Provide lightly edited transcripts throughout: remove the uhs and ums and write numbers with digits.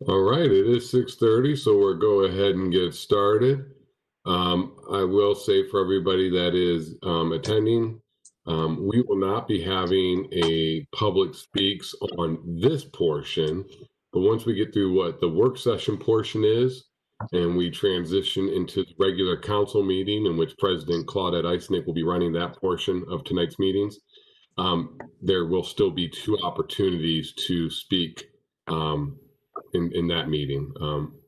All right, it is 6:30, so we'll go ahead and get started. I will say for everybody that is attending, we will not be having a public speaks on this portion, but once we get through what the work session portion is, and we transition into the regular council meeting in which President Claudette Eisnick will be running that portion of tonight's meetings, there will still be two opportunities to speak in that meeting.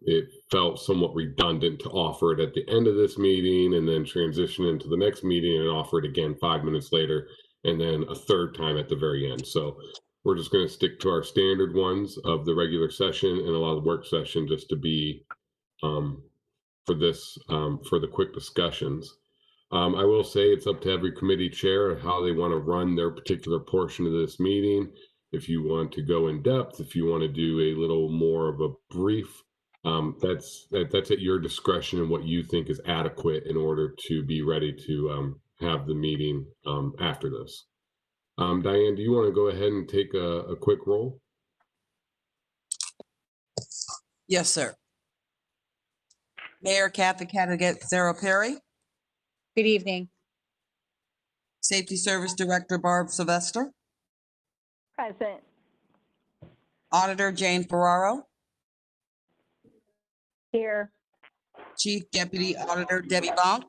It felt somewhat redundant to offer it at the end of this meeting and then transition into the next meeting and offer it again 5 minutes later and then a third time at the very end. So we're just going to stick to our standard ones of the regular session and allow the work session just to be for this, for the quick discussions. I will say it's up to every committee chair how they want to run their particular portion of this meeting. If you want to go in depth, if you want to do a little more of a brief, that's at your discretion and what you think is adequate in order to be ready to have the meeting after this. Diane, do you want to go ahead and take a quick roll? Yes, sir. Mayor Kathy Zero Perry. Good evening. Safety Service Director Barb Sylvester. Present. Auditor Jane Ferraro. Here. Chief Deputy Auditor Debbie Bonk.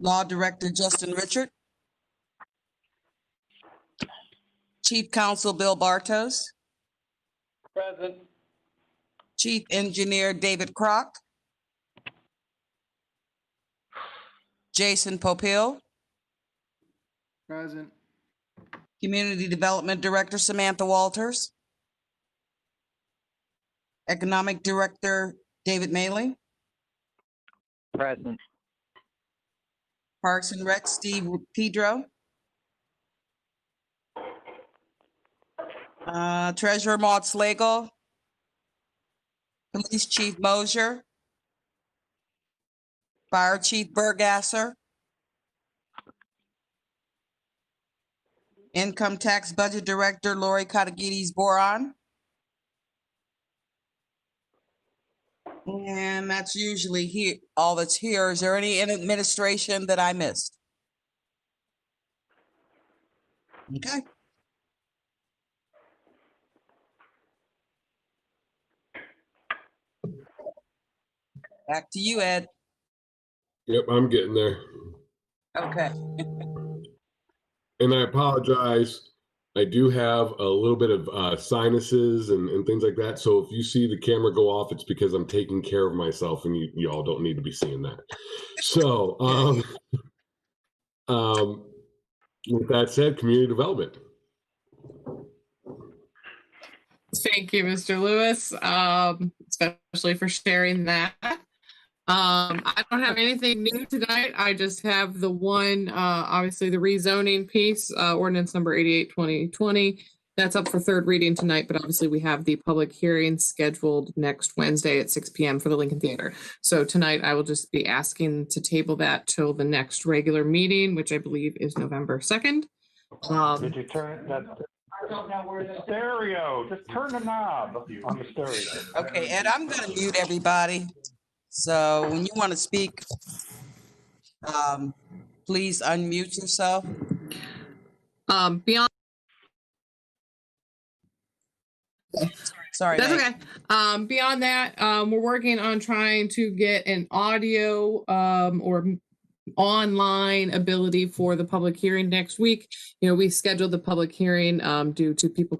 Law Director Justin Richard. Chief Counsel Bill Bartos. Present. Chief Engineer David Kroc. Jason Popeil. Present. Community Development Director Samantha Walters. Economic Director David Maley. Present. Parks and Rec Steve Pedro. Treasurer Maud Slagle. Police Chief Mosier. Fire Chief Bergasser. Income Tax Budget Director Lori Katagides Boron. And that's usually here, all that's here. Is there any in administration that I missed? Okay. Back to you, Ed. Yep, I'm getting there. Okay. And I apologize. I do have a little bit of sinuses and things like that. So if you see the camera go off, it's because I'm taking care of myself and you all don't need to be seeing that. So with that said, community development. Thank you, Mr. Lewis, especially for sharing that. I don't have anything new tonight. I just have the one, obviously the rezoning piece, ordinance number 20Oct20. That's up for third reading tonight, but obviously we have the public hearing scheduled next Wednesday at 6 p.m. for the Lincoln Theater. So tonight I will just be asking to table that till the next regular meeting, which I believe is November 2nd. Did you turn that? I don't know where the stereo. Just turn the knob on the stereo. Okay, Ed, I'm going to mute everybody. So when you want to speak, please unmute yourself. Beyond. Sorry. That's okay. Beyond that, we're working on trying to get an audio or online ability for the public hearing next week. You know, we scheduled the public hearing due to people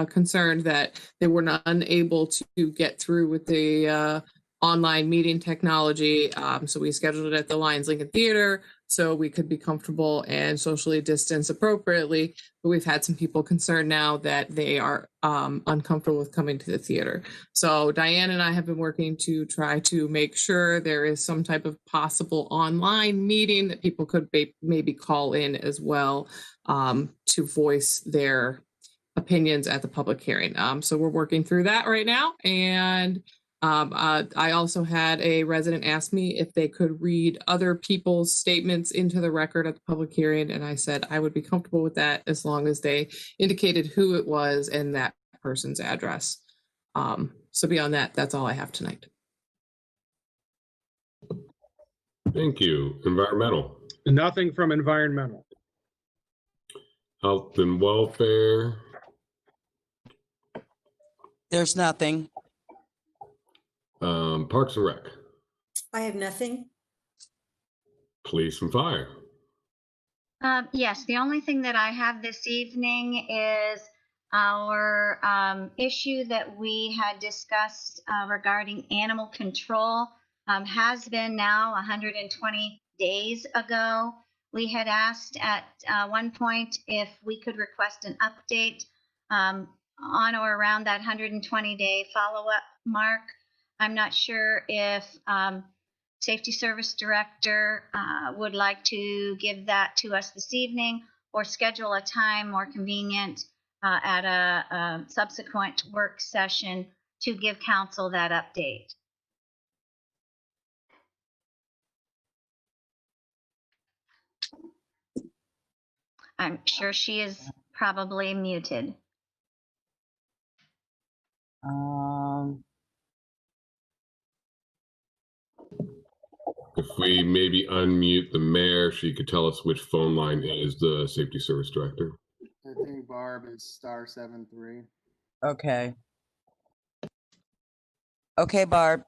concerned that they were not unable to get through with the online meeting technology. So we scheduled it at the Lions Lincoln Theater so we could be comfortable and socially distance appropriately. But we've had some people concerned now that they are uncomfortable with coming to the theater. So Diane and I have been working to try to make sure there is some type of possible online meeting that people could maybe call in as well to voice their opinions at the public hearing. So we're working through that right now. And I also had a resident ask me if they could read other people's statements into the record at the public hearing, and I said I would be comfortable with that as long as they indicated who it was and that person's address. So beyond that, that's all I have tonight. Thank you. Environmental. Nothing from environmental. Health and welfare. There's nothing. Parks and Rec. I have nothing. Police and fire. Yes, the only thing that I have this evening is our issue that we had discussed regarding animal control has been now 120 days ago. We had asked at one point if we could request an update on or around that 120-day follow-up mark. I'm not sure if Safety Service Director would like to give that to us this evening or schedule a time more convenient at a subsequent work session to give council that update. I'm sure she is probably muted. If we maybe unmute the mayor, she could tell us which phone line is the Safety Service Director. I think Barb is *73. Okay. Okay, Barb.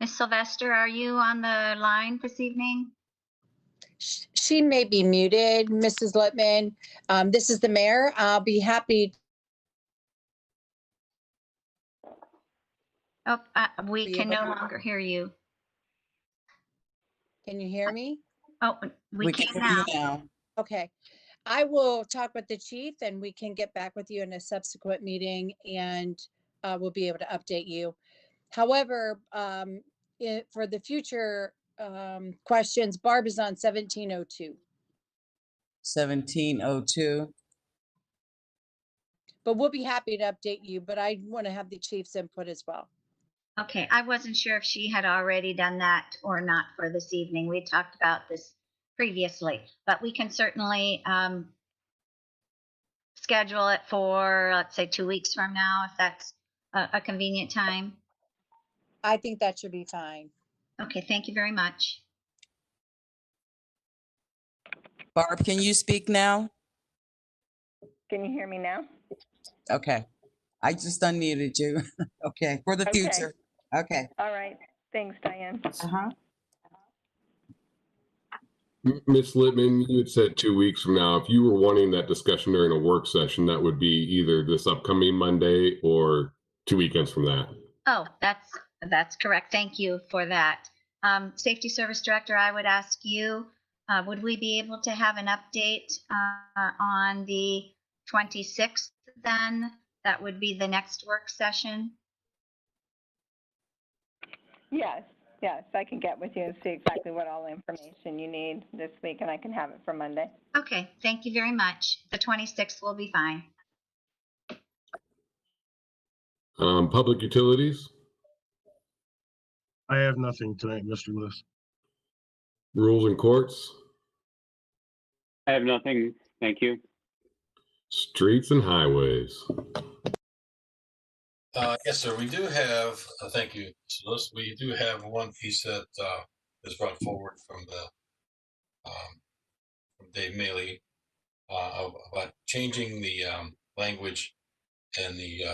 Ms. Sylvester, are you on the line this evening? She may be muted, Mrs. Lippman. This is the mayor. I'll be happy. Oh, we can no longer hear you. Can you hear me? Oh, we can can hear now. you now. Okay. I will talk with the chief and we can get back with you in a subsequent meeting and we'll be able to update you. However, for the future questions, Barb is on 1702. 1702. But we'll be happy to update you, but I want to have the chief's input as well. Okay, I wasn't sure if she had already done that or not for this evening. We talked about this previously, but we can certainly schedule it for, let's say, 2 weeks from now, if that's a convenient time. I think that should be fine. Okay, thank you very much. Barb, can you speak now? Can you hear me now? Okay. I just unmuted you. Okay, for the Okay. future. Okay. All right. Thanks, Diane. Uh-huh. Ms. Lippman, you had said 2 weeks from now. If you were wanting that discussion during a work session, that would be either this upcoming Monday or 2 weekends from that. Oh, that's correct. Thank you for that. Safety Service Director, I would ask you, would we be able to have an update on the 26th then? That would be the next work session. Yes, I can get with you and see exactly what all information you need this week, and I can have it for Monday. Okay, thank you very much. The 26th will be fine. Public utilities, I have nothing tonight, Mr. Lewis. rules and courts, I have nothing. Thank you. streets and highways. Yes, sir. We do have, thank you, Sloath. We do have one piece that is brought forward from Dave Maley about changing the language and the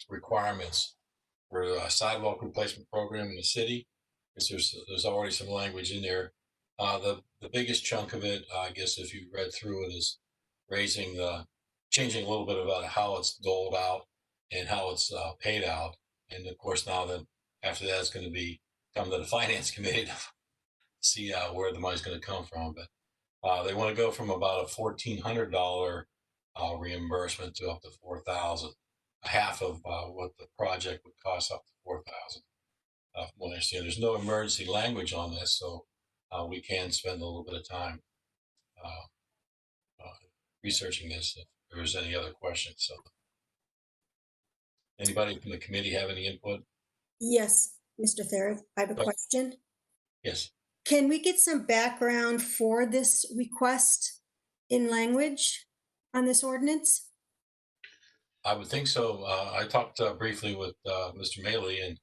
requirements for a sidewalk replacement program in the city. Because there's already some language in there. The biggest chunk of it, I guess, if you read through it, is changing a little bit about how it's doled out and how it's paid out. And of course, now that after that, it's going to come to the finance committee to see where the money's going to come from. But they want to go from about a $1,400 reimbursement to up to $4,000, half of what the project would cost, up to $4,000. from what I understand. There's no emergency language on this, so we can spend a little bit of time researching this if there's any other questions. So, anybody from the committee have any input? Yes, Mr. Therick, I have a Yes. question. Yes. Can we get some background for this request in language on this ordinance? I would think so. I talked briefly with Mr. Maley, and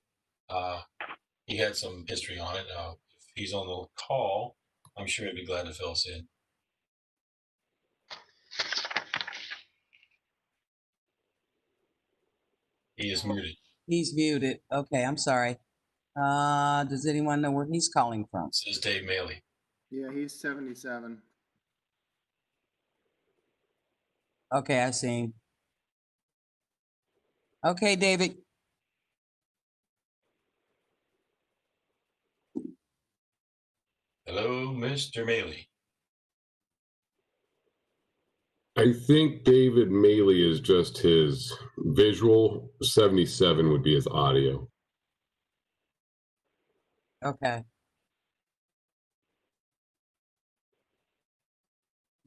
he had some history on it. If he's on the call, I'm sure he'd be glad to fill us in. He is muted. He's muted. Okay, I'm sorry. Does anyone know where he's calling from? This is Dave Maley. Yeah, he's 77. Okay, I see him. Okay, David. Hello, Mr. Maley. I think David Maley is just his visual. 77 would be his audio. Okay.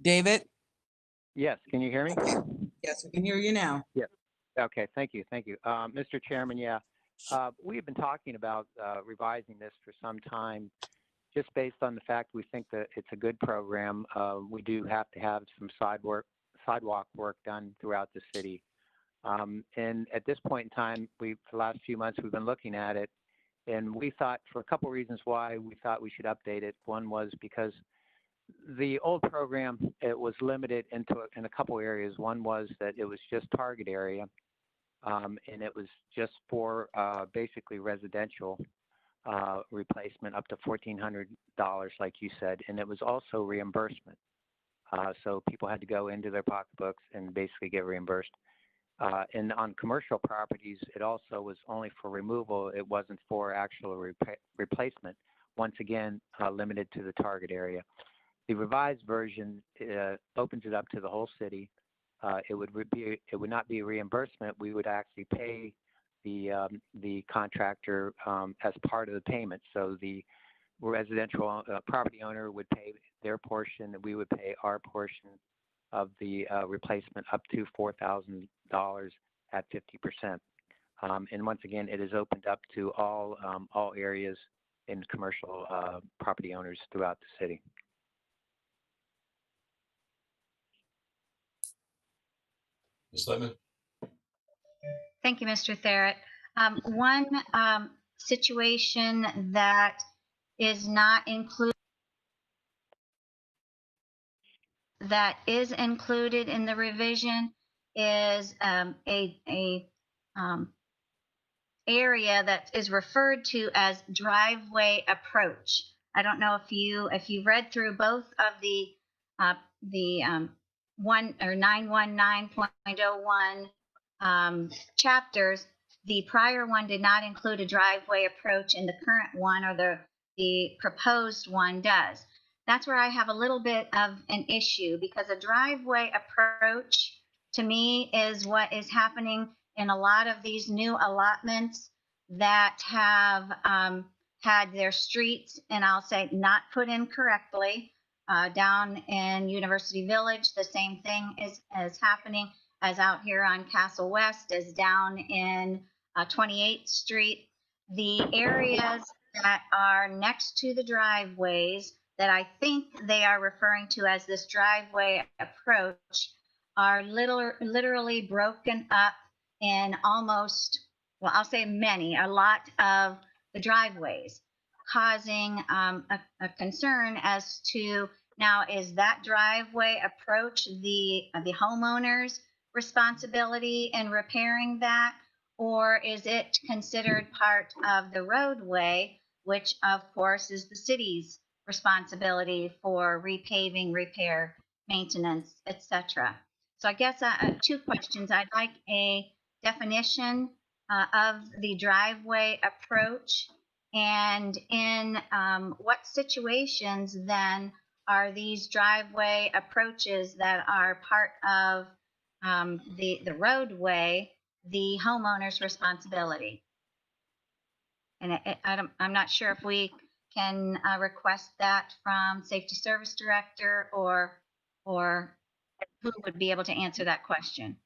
David? Yes, can you hear me? Yes, we can hear you now. Yes. Okay, thank you. Mr. Chairman, yeah, we've been talking about revising this for some time, just based on the fact we think that it's a good program. We do have to have some sidewalk work done throughout the city. And at this point in time, for the last few months, we've been looking at it, and we thought, for a couple reasons why we thought we should update it. One was because the old program, it was limited in a couple areas. One was that it was just target area, and it was just for basically residential replacement up to $1,400, like you said, and it was also reimbursement. So people had to go into their pocketbooks and basically get reimbursed. And on commercial properties, it also was only for removal. It wasn't for actual replacement. Once again, limited to the target area. The revised version opens it up to the whole city. It would not be a reimbursement. We would actually pay the contractor as part of the payment. So the residential property owner would pay their portion, and we would pay our portion of the replacement up to $4,000 at 50%. And once again, it is opened up to all areas in commercial property owners throughout the city. Ms. Lemon? Thank you, Mr. Therick. One situation that is not included, that is included in the revision, is area that is referred to as driveway approach. I don't know if you read through both of the 919.01 chapters. The prior one did not include a driveway approach, and the current one, or the proposed one, does. That's where I have a little bit of an issue, because a driveway approach to me is what is happening in a lot of these new allotments that have had their streets, and I'll say not put in correctly. Down in University Village, the same thing is happening as out here on Castle West, as down in 28th Street. The areas that are next to the driveways that I think they are referring to as this driveway approach are literally broken up in almost, well, I'll say a lot of the driveways, causing a concern as to, now, is that driveway approach the homeowner's responsibility in repairing that, or is it considered part of the roadway, which of course is the city's responsibility for repaving, repair, maintenance, etc.? So I guess two questions. I'd like a definition of the driveway approach, and in what situations then are these driveway approaches that are part of the roadway the homeowner's responsibility? And I'm not sure if we can request that from Safety Service Director or who would be able to answer that question.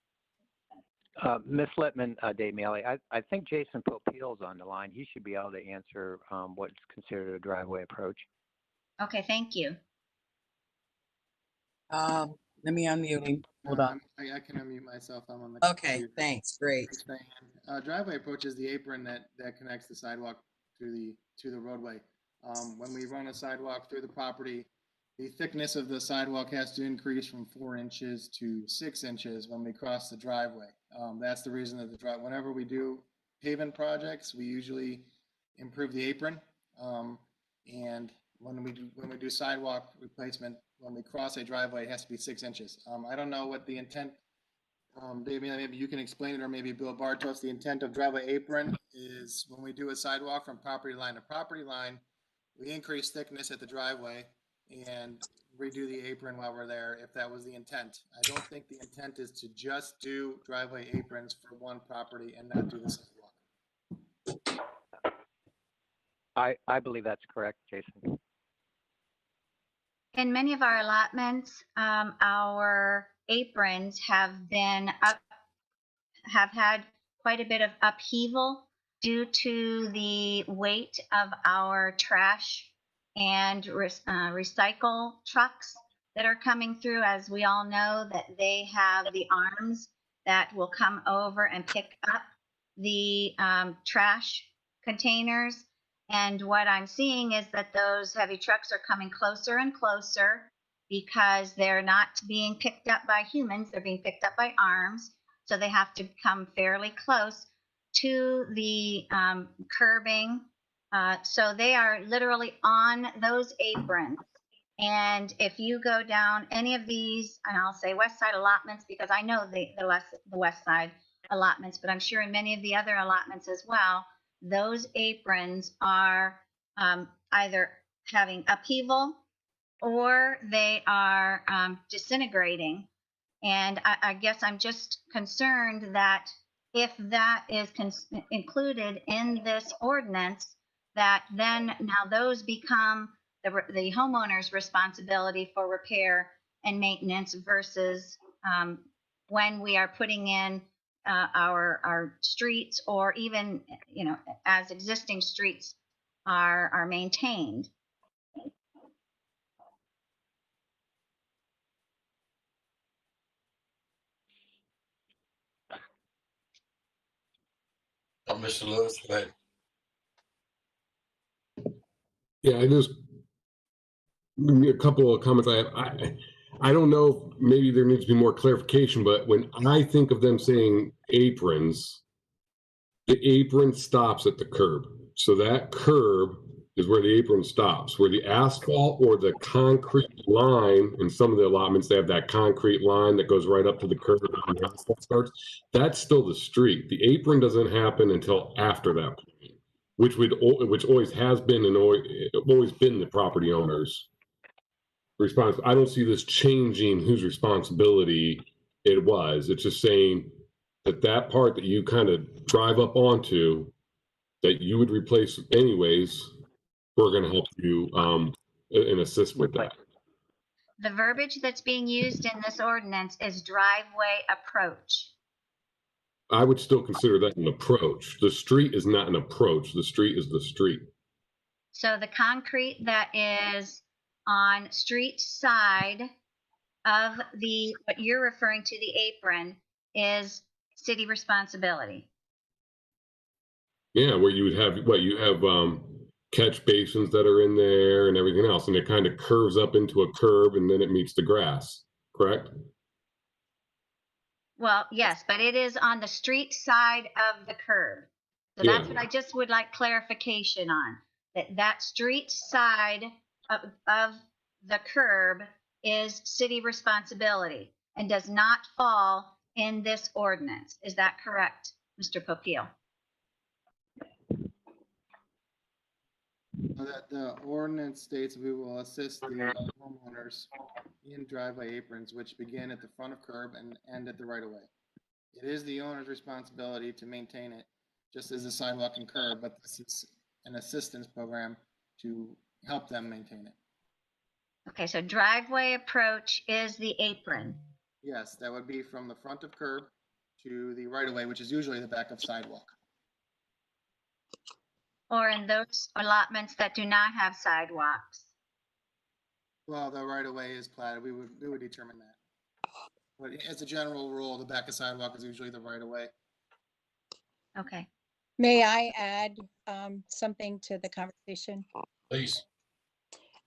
Ms. Littman, Dave Mealy, I think Jason Popeil's on the line. He should be able to answer what's considered a driveway approach. Okay, thank you. Let me unmute him. Hold on. I can unmute myself. I'm on the Okay, computer. thanks, great. Thanks, Diane. Driveway approach is the apron that connects the sidewalk to the roadway. When we run a sidewalk through the property, the thickness of the sidewalk has to increase from 4 inches to 6 inches when we cross the driveway. That's the reason that whenever we do pavement projects, we usually improve the apron. And when we do sidewalk replacement, when we cross a driveway, it has to be 6 inches. I don't know what the intent, Dave, maybe you can explain it, or maybe Bill Bartos. The intent of driveway apron is when we do a sidewalk from property line to property line, we increase thickness at the driveway and redo the apron while we're there, if that was the intent. I don't think the intent is to just do driveway aprons for one property and not do the sidewalk. I believe that's correct, Jason. In many of our allotments, our aprons have had quite a bit of upheaval due to the weight of our trash and recycle trucks that are coming through. As we all know, that they have the arms that will come over and pick up the trash containers. And what I'm seeing is that those heavy trucks are coming closer and closer because they're not being picked up by humans, they're being picked up by arms. So they have to come fairly close to the curbing. So they are literally on those aprons. And if you go down any of these, and I'll say west side allotments because I know the west side allotments, but I'm sure in many of the other allotments as well, those aprons are either having upheaval or they are disintegrating. And I guess I'm just concerned that if that is included in this ordinance, that then now those become the homeowner's responsibility for repair and maintenance versus when we are putting in our streets, or even, you know, as existing streets are maintained. Mr. Lewis, go ahead. Yeah, there's a couple of comments I have. I don't know, maybe there needs to be more clarification, but when I think of them saying aprons, the apron stops at the curb. So that curb is where the apron stops, where the asphalt or the concrete line, in some of the allotments, they have that concrete line that goes right up to the curb and the asphalt starts. That's still the street. The apron doesn't happen until after that point, which always has been and always been the property owner's response. I don't see this changing whose responsibility it was. It's just saying that part that you kind of drive up onto that you would replace anyways, we're going to help you and assist with that. The verbiage that's being used in this ordinance is driveway approach. I would still consider that an approach. The street is not an approach. The street is the street. So the concrete that is on street side of what you're referring to, the apron, is city responsibility. Yeah, where you would have catch basins that are in there and everything else, and it kind of curves up into a curb and then it meets the grass, correct? Well, yes, but it is on the street side of the curb. So Yeah. that's what I just would like clarification on, that street side of the curb is city responsibility and does not fall in this ordinance. Is that correct, Mr. Popeil? The ordinance states we will assist the homeowners in driveway aprons, which begin at the front of curb and end at the right of way. It is the owner's responsibility to maintain it, just as the sidewalk and curb, but this is an assistance program to help them maintain it. Okay, so driveway approach is the apron. Yes, that would be from the front of curb to the right of way, which is usually the back of sidewalk. Or in those allotments that do not have sidewalks. Well, the right of way is platted. We would determine that. But as a general rule, the back of sidewalk is usually the right of way. Okay. May I add something to the conversation? Please.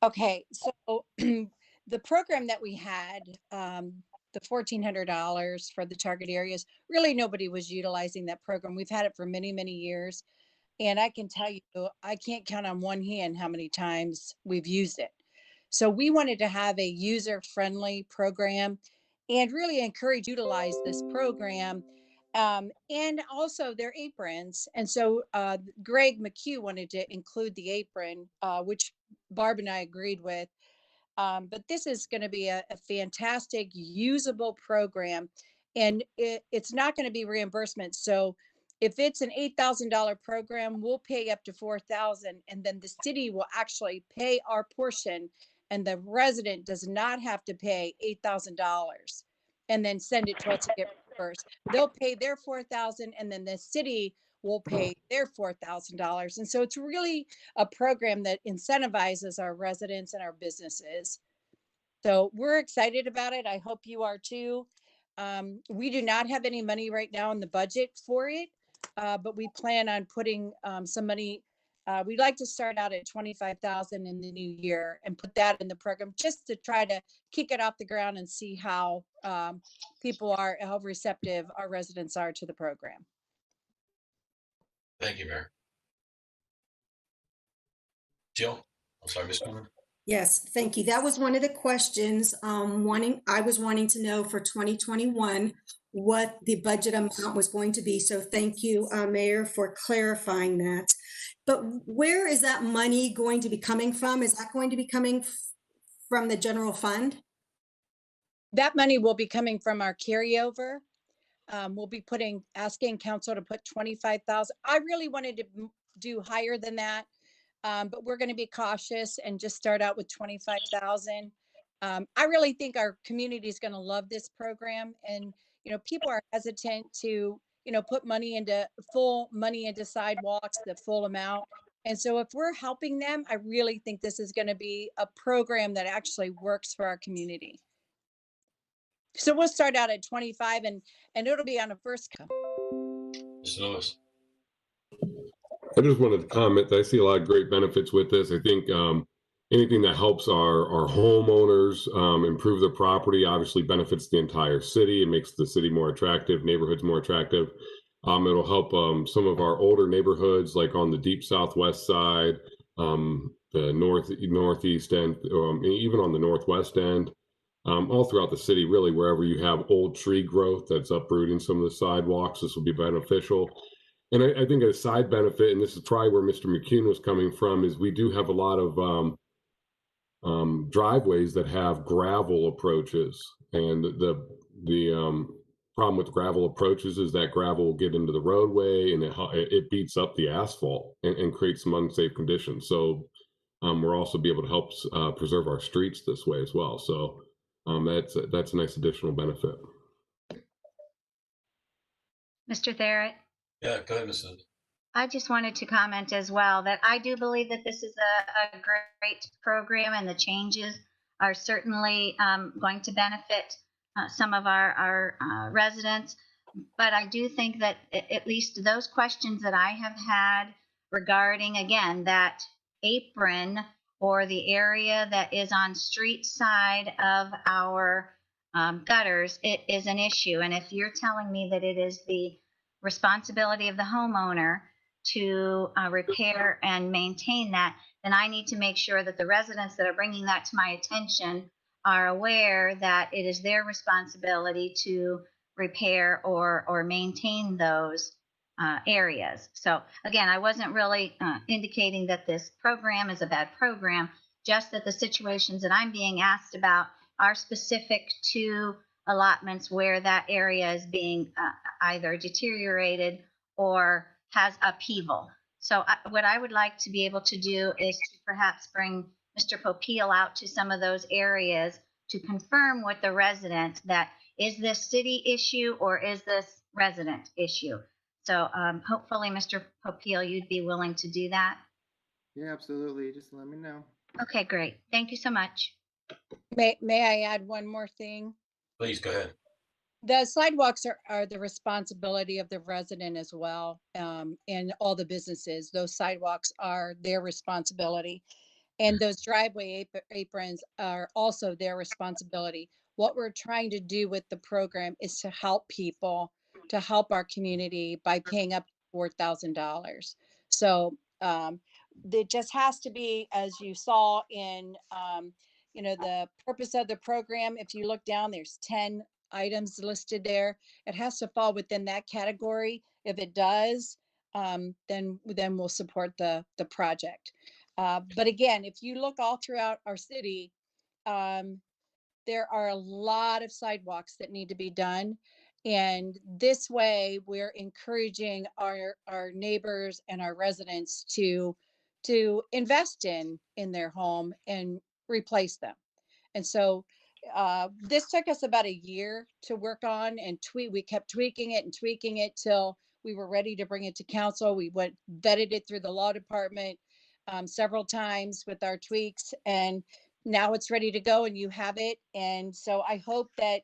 Okay, so the program that we had, the $1,400 for the target areas, really nobody was utilizing that program. We've had it for many, many years. And I can tell you, I can't count on one hand how many times we've used it. So we wanted to have a user-friendly program and really encourage utilize this program. And also their aprons. And so Greg McHugh wanted to include the apron, which Barb and I agreed with. But this is going to be a fantastic, usable program. And it's not going to be reimbursement. So if it's an $8,000 program, we'll pay up to $4,000, and then the city will actually pay our portion, and the resident does not have to pay $8,000 and then send it to us to get reimbursed. They'll pay their $4,000, and then the city will pay their $4,000. And so it's really a program that incentivizes our residents and our businesses. So we're excited about it. I hope you are too. We do not have any money right now in the budget for it, but we plan on putting some money. We'd like to start out at $25,000 in the new year and put that in the program just to try to kick it off the ground and see how people are, how receptive our residents are to the program. Thank you, Mayor. Jill, I'm sorry, Ms. Cooper. Yes, thank you. That was one of the questions I was wanting to know for 2021 what the budget amount was going to be. So thank you, Mayor, for clarifying that. But where is that money going to be coming from? Is that going to be coming from the general fund? That money will be coming from our carryover. We'll be asking council to put 25,000. I really wanted to do higher than that. But we're going to be cautious and just start out with 25,000. I really think our community is going to love this program, and people are hesitant to put full money into sidewalks, the full amount. And so if we're helping them, I really think this is going to be a program that actually works for our community. So we'll start out at 25, and it'll be on a first come. Mr. Lewis. I just wanted to comment that I see a lot of great benefits with this. I think anything that helps our homeowners improve their property obviously benefits the entire city. It makes the city more attractive, neighborhoods more attractive. It'll help some of our older neighborhoods, like on the deep southwest side, the northeast end, even on the northwest end, all throughout the city, really, wherever you have old tree growth that's uprooting some of the sidewalks, this will be beneficial. And I think a side benefit, and this is probably where Mr. McCune was coming from, is we do have a lot of driveways that have gravel approaches. And the problem with gravel approaches is that gravel will get into the roadway and it beats up the asphalt and creates some unsafe conditions. So we'll also be able to help preserve our streets this way as well. So that's a nice additional benefit. Mr. Therrett? Yeah, go ahead, Ms. Lind. I just wanted to comment as well that I do believe that this is a great program, and the changes are certainly going to benefit some of our residents. But I do think that at least those questions that I have had regarding, again, that apron or the area that is on street side of our gutters, it is an issue. And if you're telling me that it is the responsibility of the homeowner to repair and maintain that, then I need to make sure that the residents that are bringing that to my attention are aware that it is their responsibility to repair or maintain those areas. So again, I wasn't really indicating that this program is a bad program, just that the situations that I'm being asked about are specific to allotments where that area is being either deteriorated or has upheaval. So what I would like to be able to do is to perhaps bring Mr. Popeil out to some of those areas to confirm with the resident that is this city issue or is this resident issue? So hopefully, Mr. Popeil, you'd be willing to do that. Yeah, absolutely. Just let me know. Okay, great. Thank you so much. May I add one more thing? Please go ahead. The sidewalks are the responsibility of the resident as well, and all the businesses. Those sidewalks are their responsibility. And those driveway aprons are also their responsibility. What we're trying to do with the program is to help people, to help our community by paying up to $4,000. So it just has to be, as you saw in, the purpose of the program. If you look down, there's 10 items listed there. It has to fall within that category. If it does, then we'll support the project. But again, if you look all throughout our city, there are a lot of sidewalks that need to be done. And this way, we're encouraging our neighbors and our residents to invest in their home and replace them. And so this took us about a year to work on and we kept tweaking it till we were ready to bring it to council. We vetted it through the law department several times with our tweaks, and now it's ready to go and you have it. And so I hope that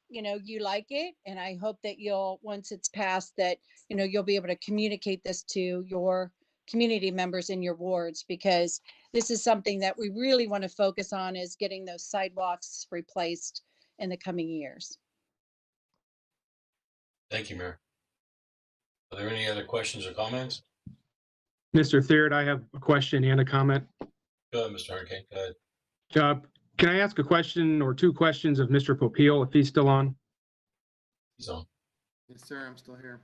you like it, and I hope that once it's passed, that you'll be able to communicate this to your community members in your wards, because this is something that we really want to focus on, is getting those sidewalks replaced in the coming years. Thank you, Mayor. Are there any other questions or comments? Mr. Third, I have a question and a comment. Go ahead, Mr. Hurricane. Go ahead. Can I ask a question or two questions of Mr. Popeil if he's still on? He's on. Yes, sir. I'm still here.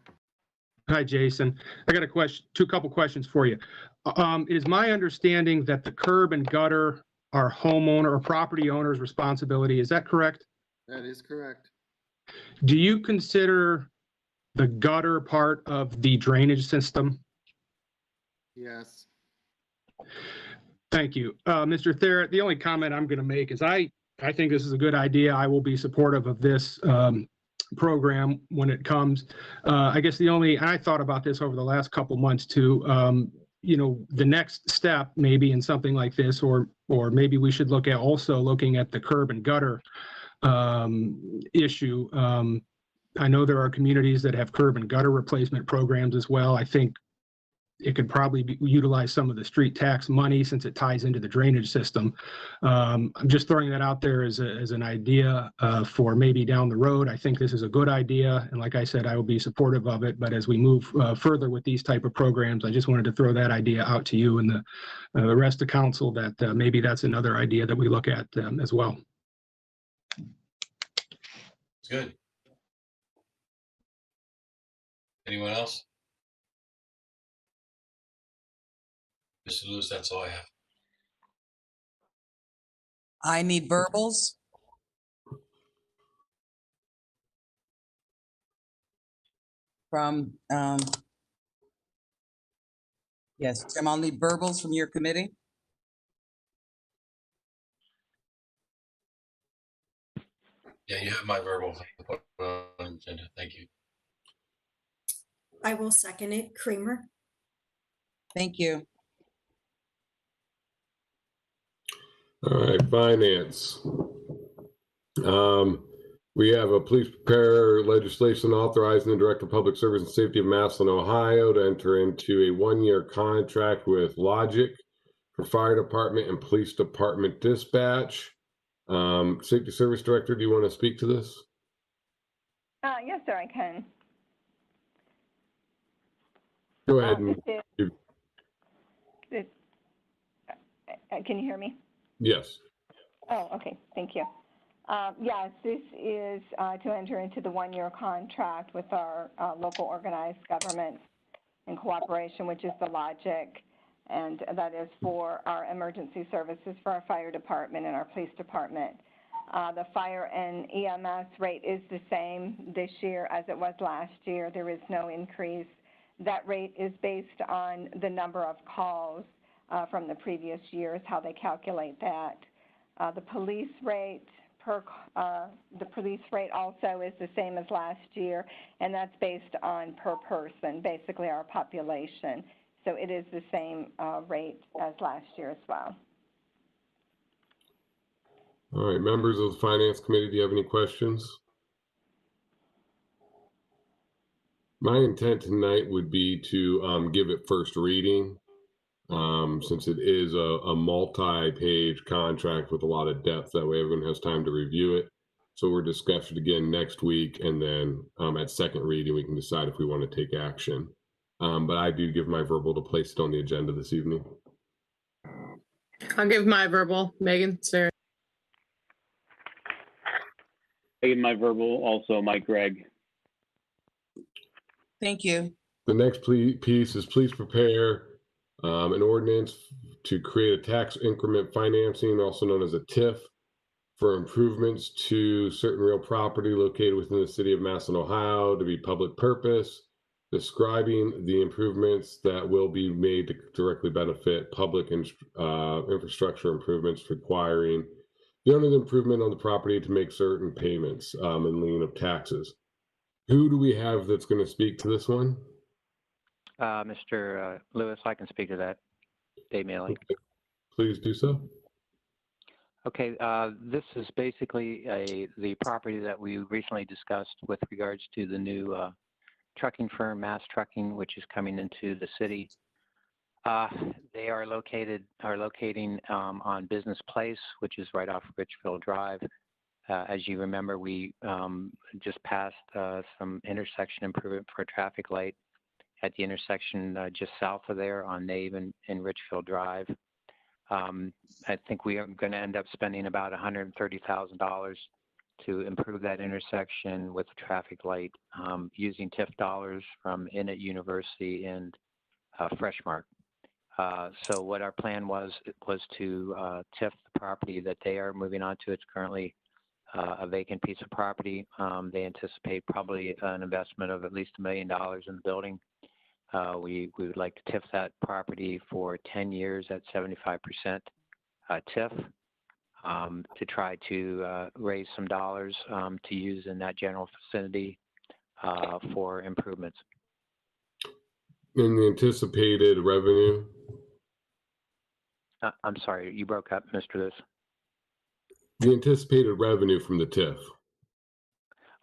Hi, Jason. I got a couple questions for you. It is my understanding that the curb and gutter are homeowner or property owner's responsibility. Is that correct? That is correct. Do you consider the gutter part of the drainage system? Yes. Thank you. Mr. Therrett, the only comment I'm going to make is I think this is a good idea. I will be supportive of this program when it comes. I guess I thought about this over the last couple months too. The next step maybe in something like this, or maybe we should look at the curb and gutter issue. I know there are communities that have curb and gutter replacement programs as well. I think it could probably utilize some of the street tax money since it ties into the drainage system. I'm just throwing that out there as an idea for maybe down the road. I think this is a good idea. And like I said, I will be supportive of it. But as we move further with these type of programs, I just wanted to throw that idea out to you and the rest of council that maybe that's another idea that we look at as well. It's good. Anyone else? Mr. Lewis, that's all I have. I need verbals. From, yes, Jim, I'll need verbals from your committee. Yeah, you have my verbal agenda. Thank you. I will second it. Creamer. Thank you. All right, finance. We have a please prepare legislation authorizing the Director of Public Service and Safety of Massillon, Ohio to enter into a one-year contract with Logic for fire department and police department dispatch. Safety Service Director, do you want to speak to this? Yes, sir, I can. Go ahead. Can you hear me? Yes. Oh, okay. Thank you. Yes, this is to enter into the one-year contract with our local organized government in cooperation, which is the Logic, and that is for our emergency services for our fire department and our police department. The fire and EMS rate is the same this year as it was last year. There is no increase that rate is based on the number of calls from the previous years, how they calculate that. The police rate the police rate also is the same as last year, and that's based on per person, basically our population. So it is the same rate as last year as well. All right, members of the Finance Committee, do you have any questions? My intent tonight would be to give it first reading, since it is a multi-page contract with a lot of depth. That way everyone has time to review it. So we're discussing it again next week, and then at second reading, we can decide if we want to take action. But I do give my verbal to place it on the agenda this evening. I'll give my verbal. Megan, Sarah. I give my verbal also, Mike Gregg. Thank you. The next piece is please prepare an ordinance to create a tax increment financing, also known as a TIF, for improvements to certain real property located within the City of Massillon, Ohio, to be public purpose, describing the improvements that will be made to directly benefit public infrastructure improvements, requiring the owner of the improvement on the property to make certain payments in lien of taxes. Who do we have that's going to speak to this one? Mr. Lewis, I can speak to that. Dave Maley. Okay. Please do so. Okay, this is basically the property that we recently discussed with regards to the new trucking firm, Mass Trucking, which is coming into the city. They are locating on Business Place, which is right off Richfield Drive. As you remember, we just passed some intersection improvement for a traffic light at the intersection just south of there on Nave and Richfield Drive. I think we are going to end up spending about $130,000 to improve that intersection with the traffic light using TIF dollars from Innit University and Freshmark. So what our plan was to TIF the property that they are moving on to. It's currently a vacant piece of property. They anticipate probably an investment of at least $1 million in the building. We would like to TIF that property for 10 years at 75% TIF to try to raise some dollars to use in that general vicinity for improvements. In the anticipated revenue? I'm sorry, you broke up, Mr. Lewis. The anticipated revenue from the TIF.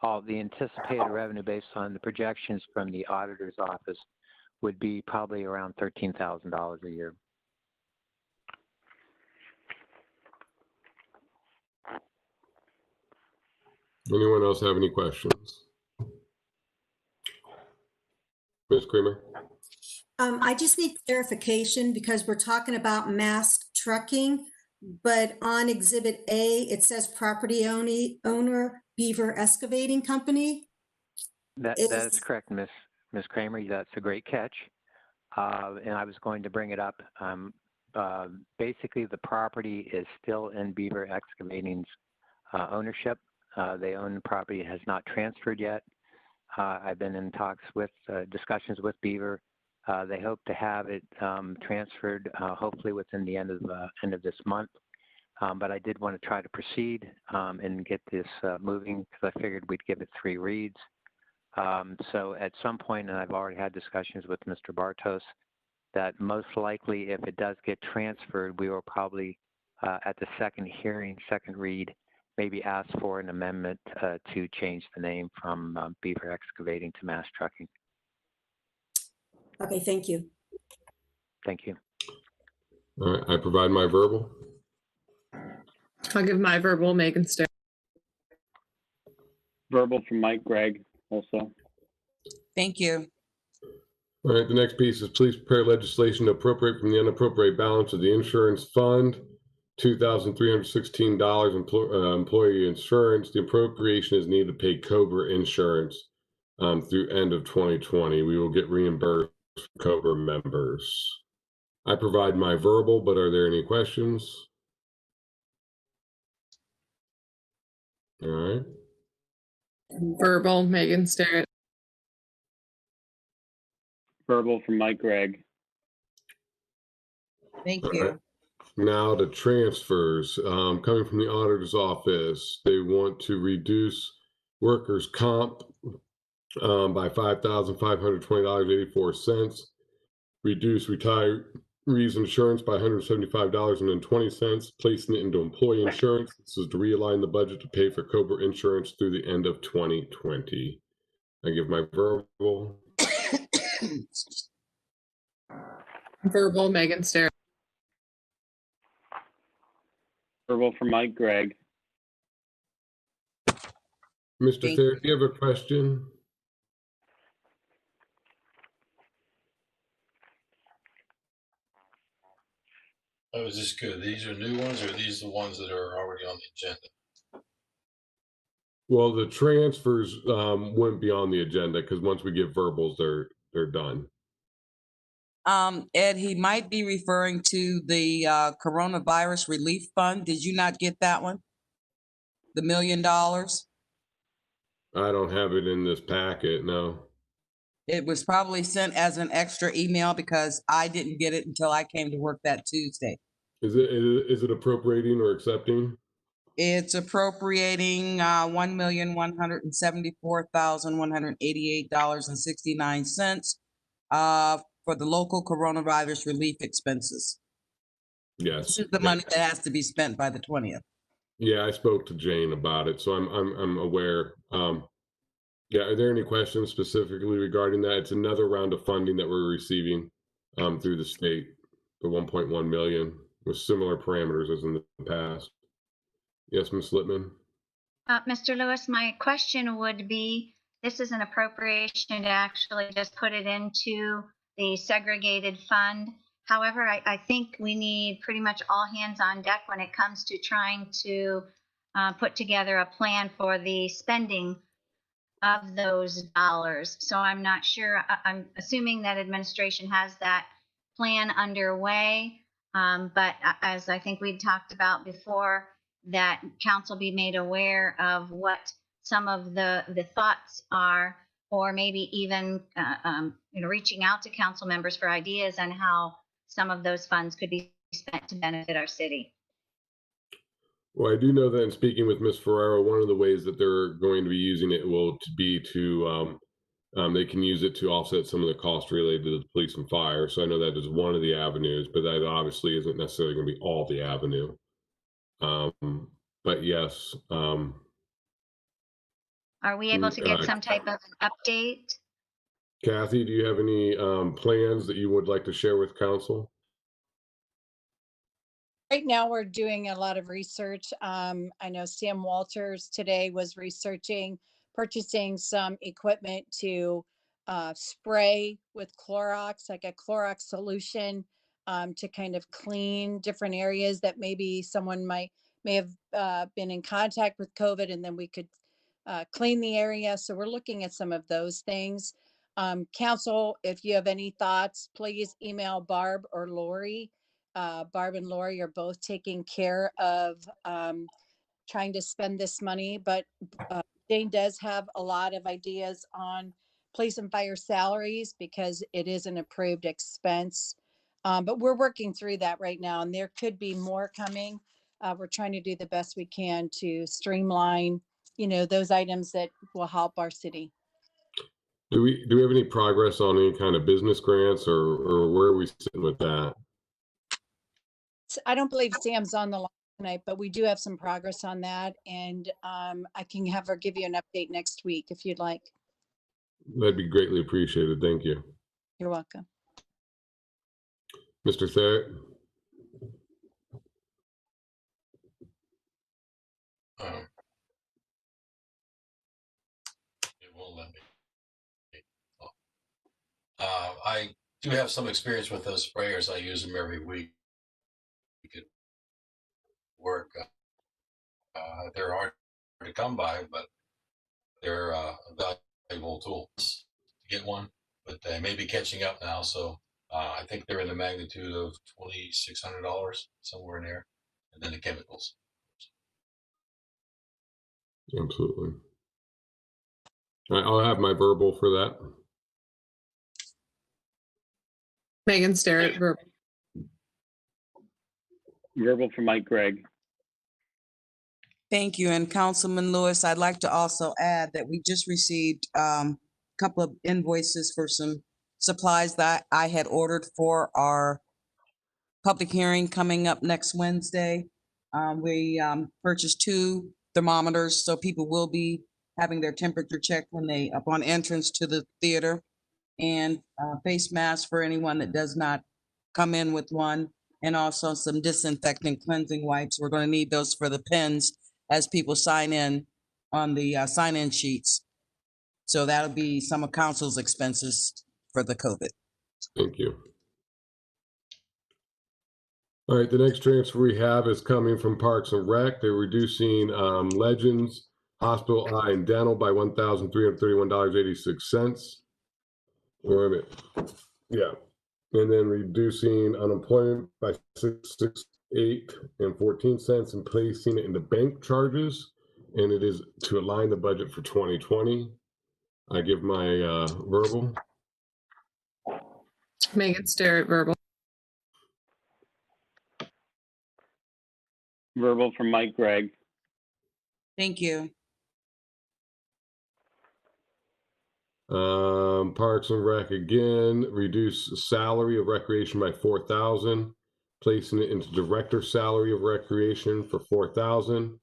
Oh, the anticipated revenue based on the projections from the auditor's office would be probably around $13,000 a year. Anyone else have any questions? Ms. Kramer? I just need clarification because we're talking about Mass Trucking, but on Exhibit A, it says property owner Beaver Excavating Company. That is correct, Ms. Kramer. That's a great catch. And I was going to bring it up. Basically, the property is still in Beaver Excavating's ownership. They own the property. It has not transferred yet. I've been in talks with discussions with Beaver. They hope to have it transferred hopefully within the end of this month. But I did want to try to proceed and get this moving because I figured we'd give it 3 reads. So at some point, and I've already had discussions with Mr. Bartos, that most likely if it does get transferred, we will probably at the second read, maybe ask for an amendment to change the name from Beaver Excavating to Mass Trucking. Okay, thank you. Thank you. All right, I provide my verbal. I'll give my verbal, Megan Starr. Verbal from Mike Gregg also. Thank you. All right, the next piece is please prepare legislation to appropriate from the unappropriated balance of the insurance fund, $2,316 employee insurance. The appropriation is needed to pay COBRA insurance through end of 2020. We will get reimbursed for COBRA members. I provide my verbal, but are there any questions? All right. Verbal, Megan Starrett. Verbal from Mike Gregg. Thank All you. right. Now the transfers, coming from the auditor's office, they want to reduce workers' comp by $5,520.84, reduce retirees insurance by $175.20, placing it into employee insurance. This is to realign the budget to pay for COBRA insurance through the end of 2020. I give my verbal. Verbal, Megan Starr. Verbal from Mike Gregg. Mr. Thank Thayer, do you have a question? Oh, is this good? These are new ones, or are these the ones that are already on the agenda? Well, the transfers wouldn't be on the agenda because once we give verbals, they're done. Ed, he might be referring to the coronavirus relief fund. Did you not get that one? The $1 million? I don't have it in this packet, no. It was probably sent as an extra email because I didn't get it until I came to work that Tuesday. Is it appropriating or accepting? It's appropriating $1,174,188.69 for the local coronavirus relief expenses. Yes. This is the money that has to be spent by the 20th. Yeah, I spoke to Jane about it, so I'm aware. Yeah, are there any questions specifically regarding that? It's another round of funding that we're receiving through the state, the 1.1 million, with similar parameters as in the past. Yes, Ms. Littman. Mr. Lewis, my question would be, this is an appropriation to actually just put it into the segregated fund. However, I think we need pretty much all hands on deck when it comes to trying to put together a plan for the spending of those dollars. So I'm not sure, I'm assuming that administration has that plan underway. But as I think we talked about before, that council be made aware of what some of the thoughts are, or maybe even reaching out to council members for ideas on how some of those funds could be spent to benefit our city. Well, I do know that in speaking with Ms. Ferrero, one of the ways that they're going to be using it will be to they can use it to offset some of the costs related to the police and fire. So I know that is one of the avenues, but that obviously isn't necessarily going to be all the avenue. But yes. Are we able to get some type of an update? Kathy, do you have any plans that you would like to share with council? Right now, we're doing a lot of research. I know Sam Walters today was purchasing some equipment to spray with Clorox, like a Clorox solution, to kind of clean different areas that maybe someone may have been in contact with COVID, and then we could clean the area. So we're looking at some of those things. Council, if you have any thoughts, please email Barb or Lori. Barb and Lori are both taking care of trying to spend this money, but Jane does have a lot of ideas on police and fire salaries because it is an approved expense. But we're working through that right now, and there could be more coming. We're trying to do the best we can to streamline, those items that will help our city. Do we have any progress on any kind of business grants, or where are we sitting with that? I don't believe Sam's on the line tonight, but we do have some progress on that, and I can have her give you an update next week if you'd like. That'd be greatly appreciated. Thank you. You're welcome. Mr. Thayer? It won't let me. I do have some experience with those sprayers. I use them every week. You could work. They're hard to come by, but they're a valuable tool to get one. But they may be catching up now, so I think they're in the magnitude of $2,600, somewhere in there, and then the chemicals. Absolutely. All right, I'll have my verbal for that. Megan Starrett, verbal. Verbal from Mike Gregg. Thank you. And Councilman Lewis, I'd like to also add that we just received a couple of invoices for some supplies that I had ordered for our public hearing coming up next Wednesday. We purchased 2 thermometers, so people will be having their temperature checked when they, upon entrance to the theater, and face masks for anyone that does not come in with one, and also some disinfectant cleansing wipes. We're going to need those for the pens as people sign in on the sign-in sheets. So that'll be some of council's expenses for the COVID. Thank you. All right, the next transfer we have is coming from Parks and Rec. They're reducing Legends, Hospital Eye and Dental by $1,331.86. Wait a minute. Yeah. And then reducing unemployment by $668.14 and placing it into bank charges. And it is to align the budget for 2020. I give my verbal. Megan Starrett, verbal. Verbal from Mike Gregg. Thank you. Parks and Rec again, reduce salary of recreation by $4,000, placing it into director salary of recreation for $4,000.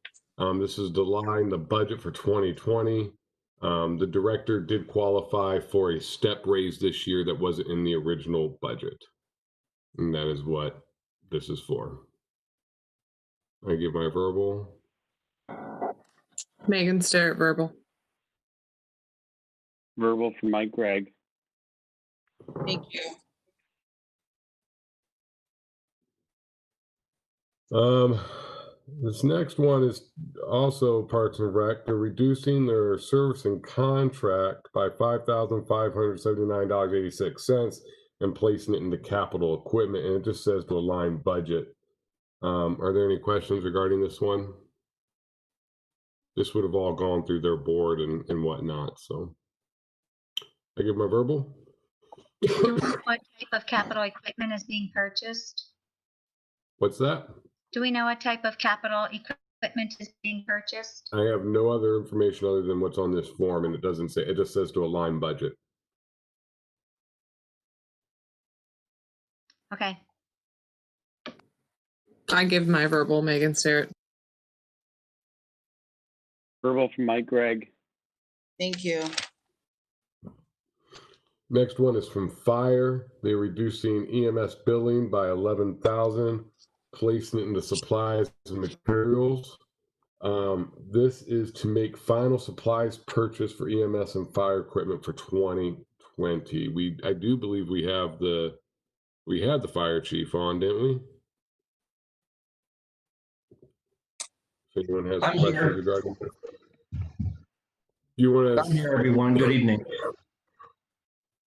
This is to line the budget for 2020. The director did qualify for a step raise this year that wasn't in the original budget. And that is what this is for. I give my verbal. Megan Starrett, verbal. Verbal from Mike Gregg. Thank you. This next one is also Parks and Rec. They're reducing their servicing contract by $5,579.86 and placing it into capital equipment. And it just says to align budget. Are there any questions regarding this one? This would have all gone through their board and whatnot. So I give my verbal. Do we know what type of capital equipment is being purchased? What's that? Do we know what type of capital equipment is being purchased? I have no other information other than what's on this form, and it doesn't say, it just says to align budget. Okay. I give my verbal, Megan Starrett. Verbal from Mike Gregg. Thank you. Next one is from Fire. They're reducing EMS billing by $11,000, placing it into supplies and materials. This is to make final supplies purchase for EMS and fire equipment for 2020. I do believe we had the fire chief on, didn't we? If anyone has questions regarding this. You want to? I'm here, everyone. Good evening.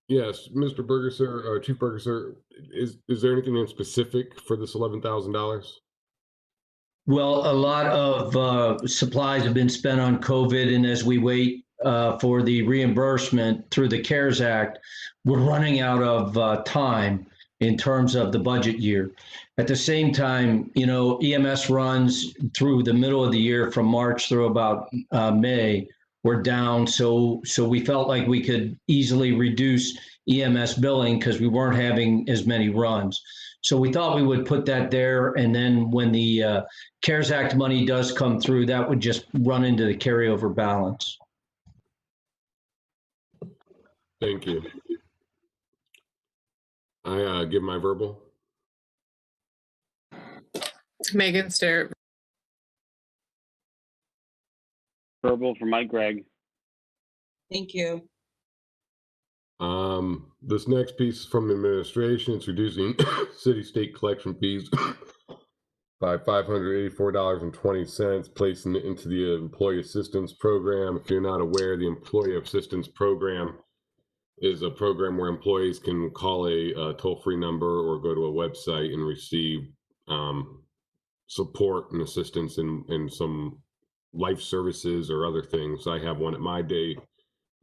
Yes, Mr. Burgesser, or Chief Burgesser, is there anything in specific for this $11,000? Well, a lot of supplies have been spent on COVID, and as we wait for the reimbursement through the CARES Act, we're running out of time in terms of the budget year. At the same time, you know, EMS runs through the middle of the year from March through about May. We're down, so we felt like we could easily reduce EMS billing because we weren't having as many runs. So we thought we would put that there, and then when the CARES Act money does come through, that would just run into the carryover balance. Thank you. I give my verbal. Megan Starrett. Verbal from Mike Gregg. Thank you. This next piece is from administration. It's reducing city state collection fees by $584.20, placing it into the employee assistance program. If you're not aware, the employee assistance program is a program where employees can call a toll-free number or go to a website and receive support and assistance in some life services or other things. I have one at my day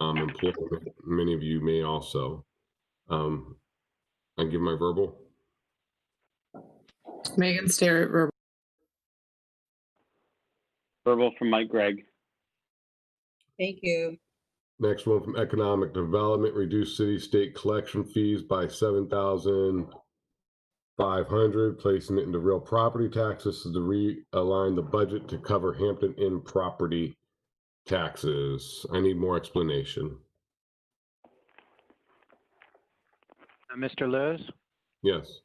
employment. Many of you may also. I give my verbal. Megan Starrett, verbal. Verbal from Mike Gregg. Thank you. Next one from Economic Development, reduce city state collection fees by 7,500, placing it into real property taxes to realign the budget to cover Hampton Inn property taxes. I need more explanation. Mr. Lewis? Yes.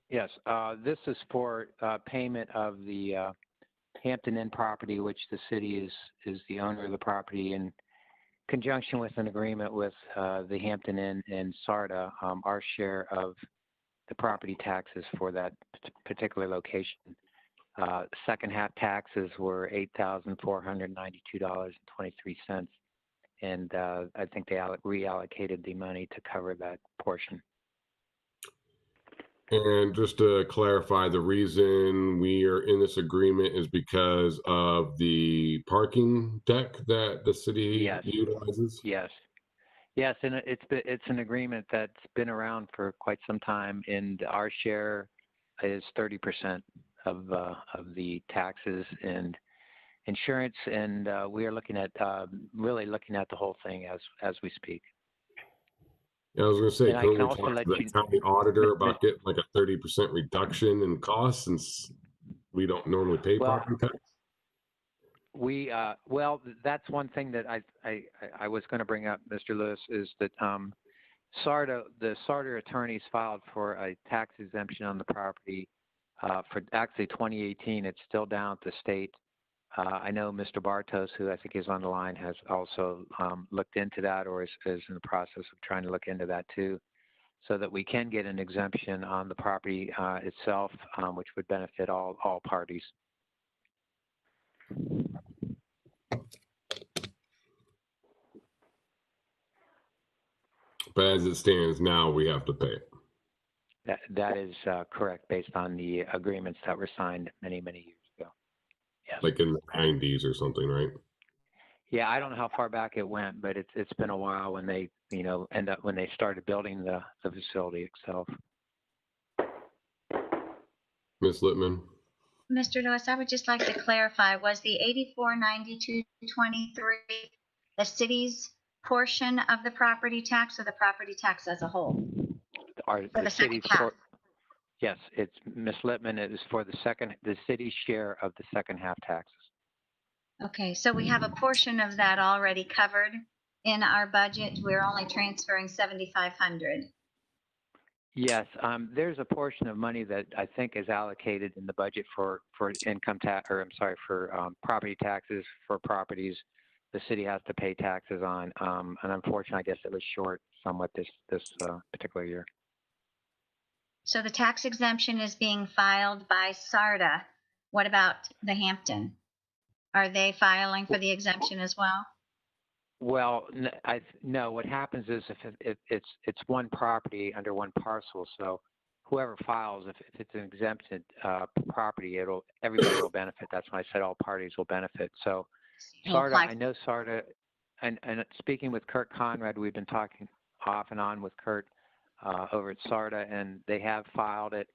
Yes, this is for payment of the Hampton Inn property, which the city is the owner of the property, in conjunction with an agreement with the Hampton Inn and SARTA, our share of the property taxes for that particular location. Second half taxes were $8,492.23, and I think they reallocated the money to cover that portion. And just to clarify, the reason we are in this agreement is because of the parking deck that the city utilizes? Yes. Yes, and it's an agreement that's been around for quite some time, and our share is 30% of the taxes and insurance, and we are looking at really looking at the whole thing as we speak. Yeah, I was going to say, And I can we can talk also to let the you- county auditor about getting like a 30% reduction in costs, since we don't normally pay Well, property tax? We well, that's one thing that I was going to bring up, Mr. Lewis, is that the SARTA attorneys filed for a tax exemption on the property for actually 2018. It's still down at the state. I know Mr. Bartos, who I think is on the line, has also looked into that, or is in the process of trying to look into that too, so that we can get an exemption on the property itself, which would benefit all parties. But as it stands now, we have to pay it. That is correct, based on the agreements that were signed many years ago. Yes. Like in the 90s or something, right? Yeah, I don't know how far back it went, but it's been a while when they when they started building the facility itself. Ms. Littman? Mr. Lewis, I would just like to clarify, was the 8492.23 the city's portion of the property tax, or the property tax as a whole? For the second half? Yes, it's Ms. Littman. It is for the city's share of the second half taxes. Okay, so we have a portion of that already covered in our budget. We're only transferring 7,500. Yes, there's a portion of money that I think is allocated in the budget for income tax, or I'm sorry, for property taxes for properties the city has to pay taxes on. And unfortunately, I guess it was short somewhat this particular year. So the tax exemption is being filed by SARTA. What about the Hampton? Are they filing for the exemption as well? Well, no. What happens is if it's one property under one parcel, so whoever files, if it's an exempted property, everybody will benefit. That's why I said all parties will benefit. So SARTA, I know SARTA, and speaking with Kurt Conrad, we've been talking off and on with Kurt over at SARTA, and they have filed it.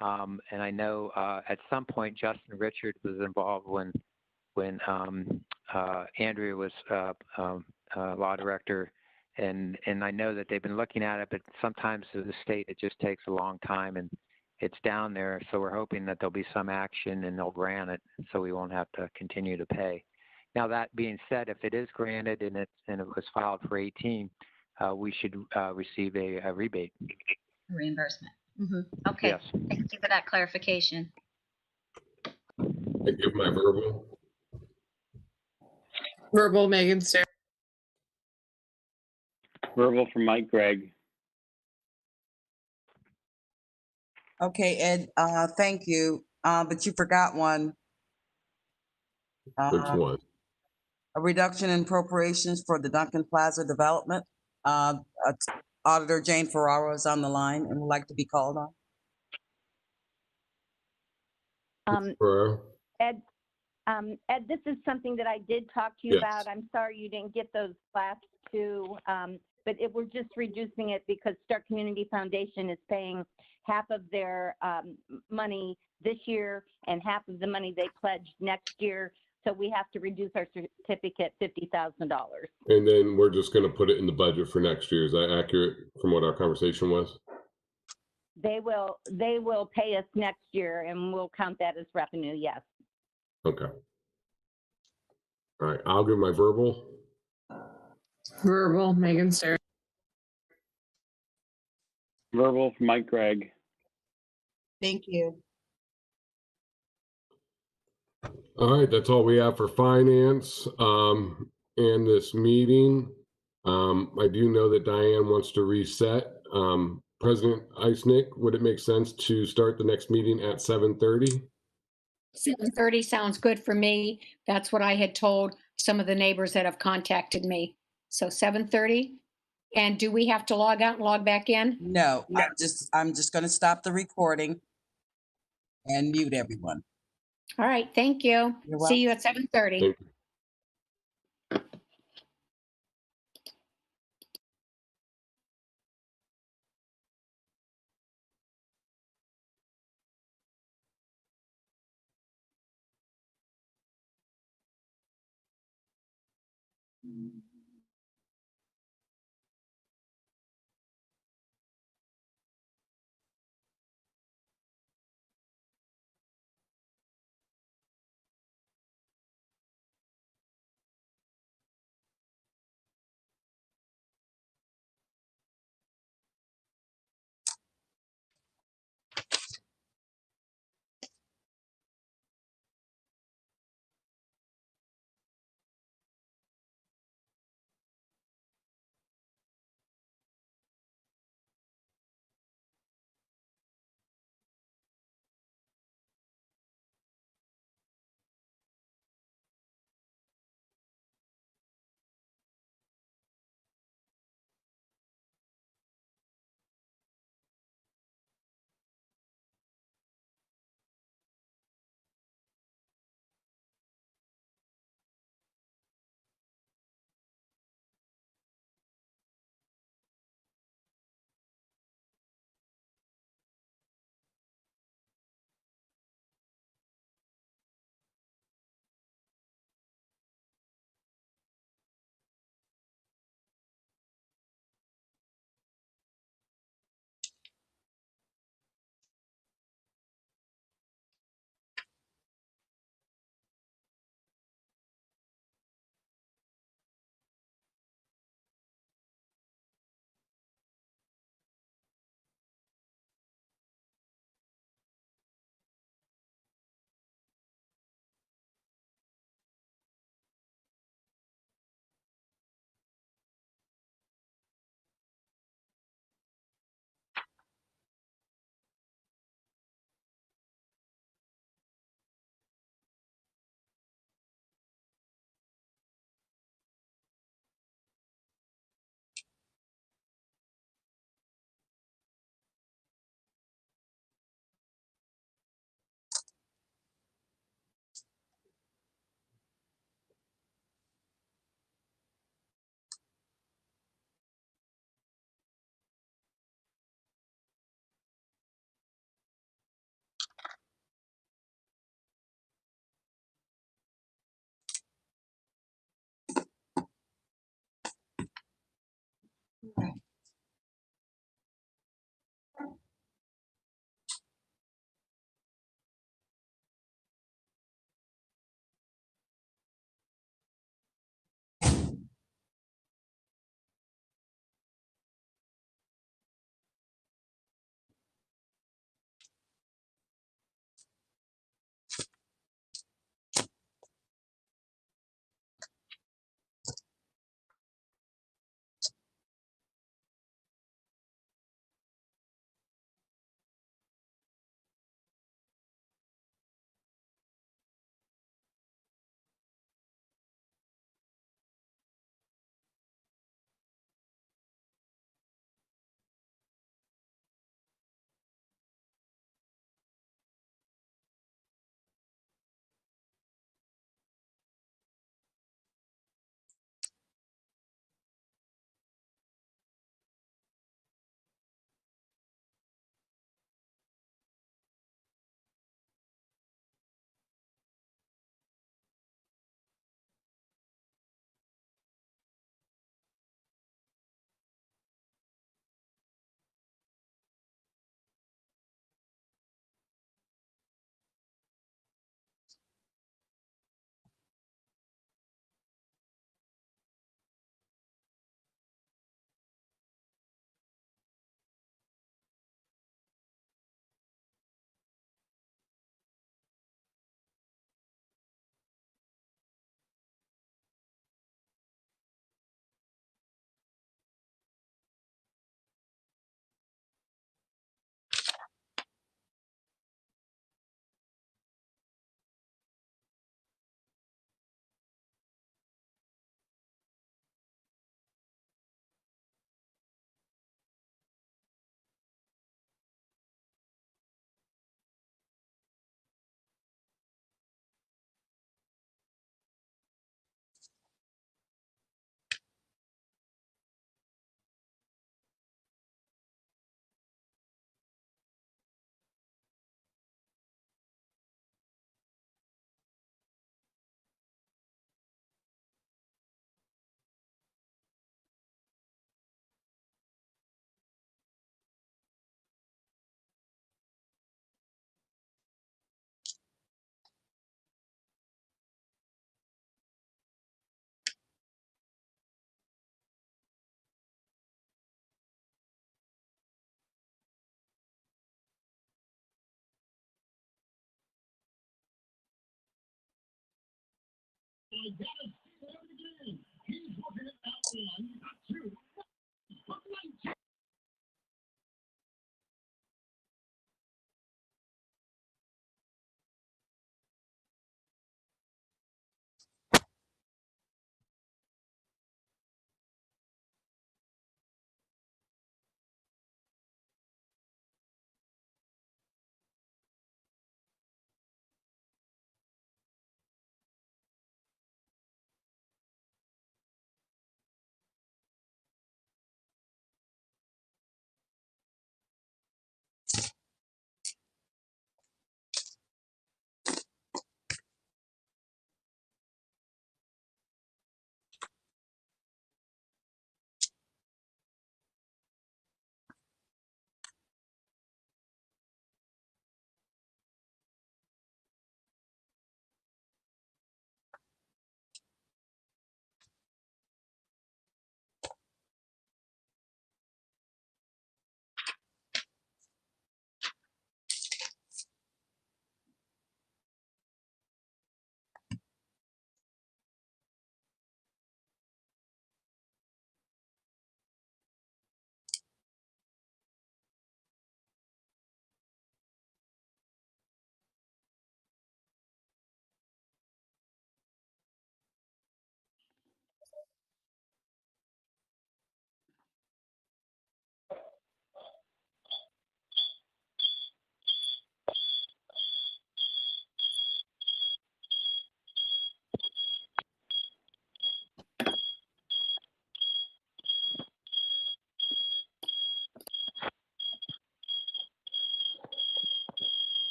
And I know at some point Justin Richard was involved when Andrea was law director, and I know that they've been looking at it, but sometimes to the state it just takes a long time, and it's down there. So we're hoping that there'll be some action and they'll grant it, so we won't have to continue to pay. Now, that being said, if it is granted and it was filed for 18, we should receive a rebate. Reimbursement. Mm-hmm. Okay. Yes. Thank you for that clarification. I give my verbal. Verbal, Megan Starrett. Verbal from Mike Gregg. Okay, Ed, thank you. But you forgot one. Which one? A reduction in appropriations for the Duncan Plaza development. Auditor Jane Ferraro is on the line and would like to be called on. Ed, this is something that I did talk to you about. I'm sorry you didn't get those last to, we're just reducing it because Stark Community Foundation is paying half of their money this year and half of the money they pledged next year. So we have to reduce our certificate $50,000. And then we're just going to put it in the budget for next year. Is that accurate from what our conversation was? They will pay us next year and we'll count that as revenue, yes. Okay. All right, I'll give my verbal. Verbal, Megan Sterry. Verbal from Mike Gregg. Thank you. All right, that's all we have for finance and this meeting. I do know that Diane wants to reset. President Eisnick, would it make sense to start the next meeting at 7:30? 7:30 sounds good for me. That's what I had told some of the neighbors that have contacted me. So 7:30. And do we have to log out and log back in? No, I'm just going to stop the recording and mute everyone. All right, thank you. You're See you welcome. at 7:30. Thank you.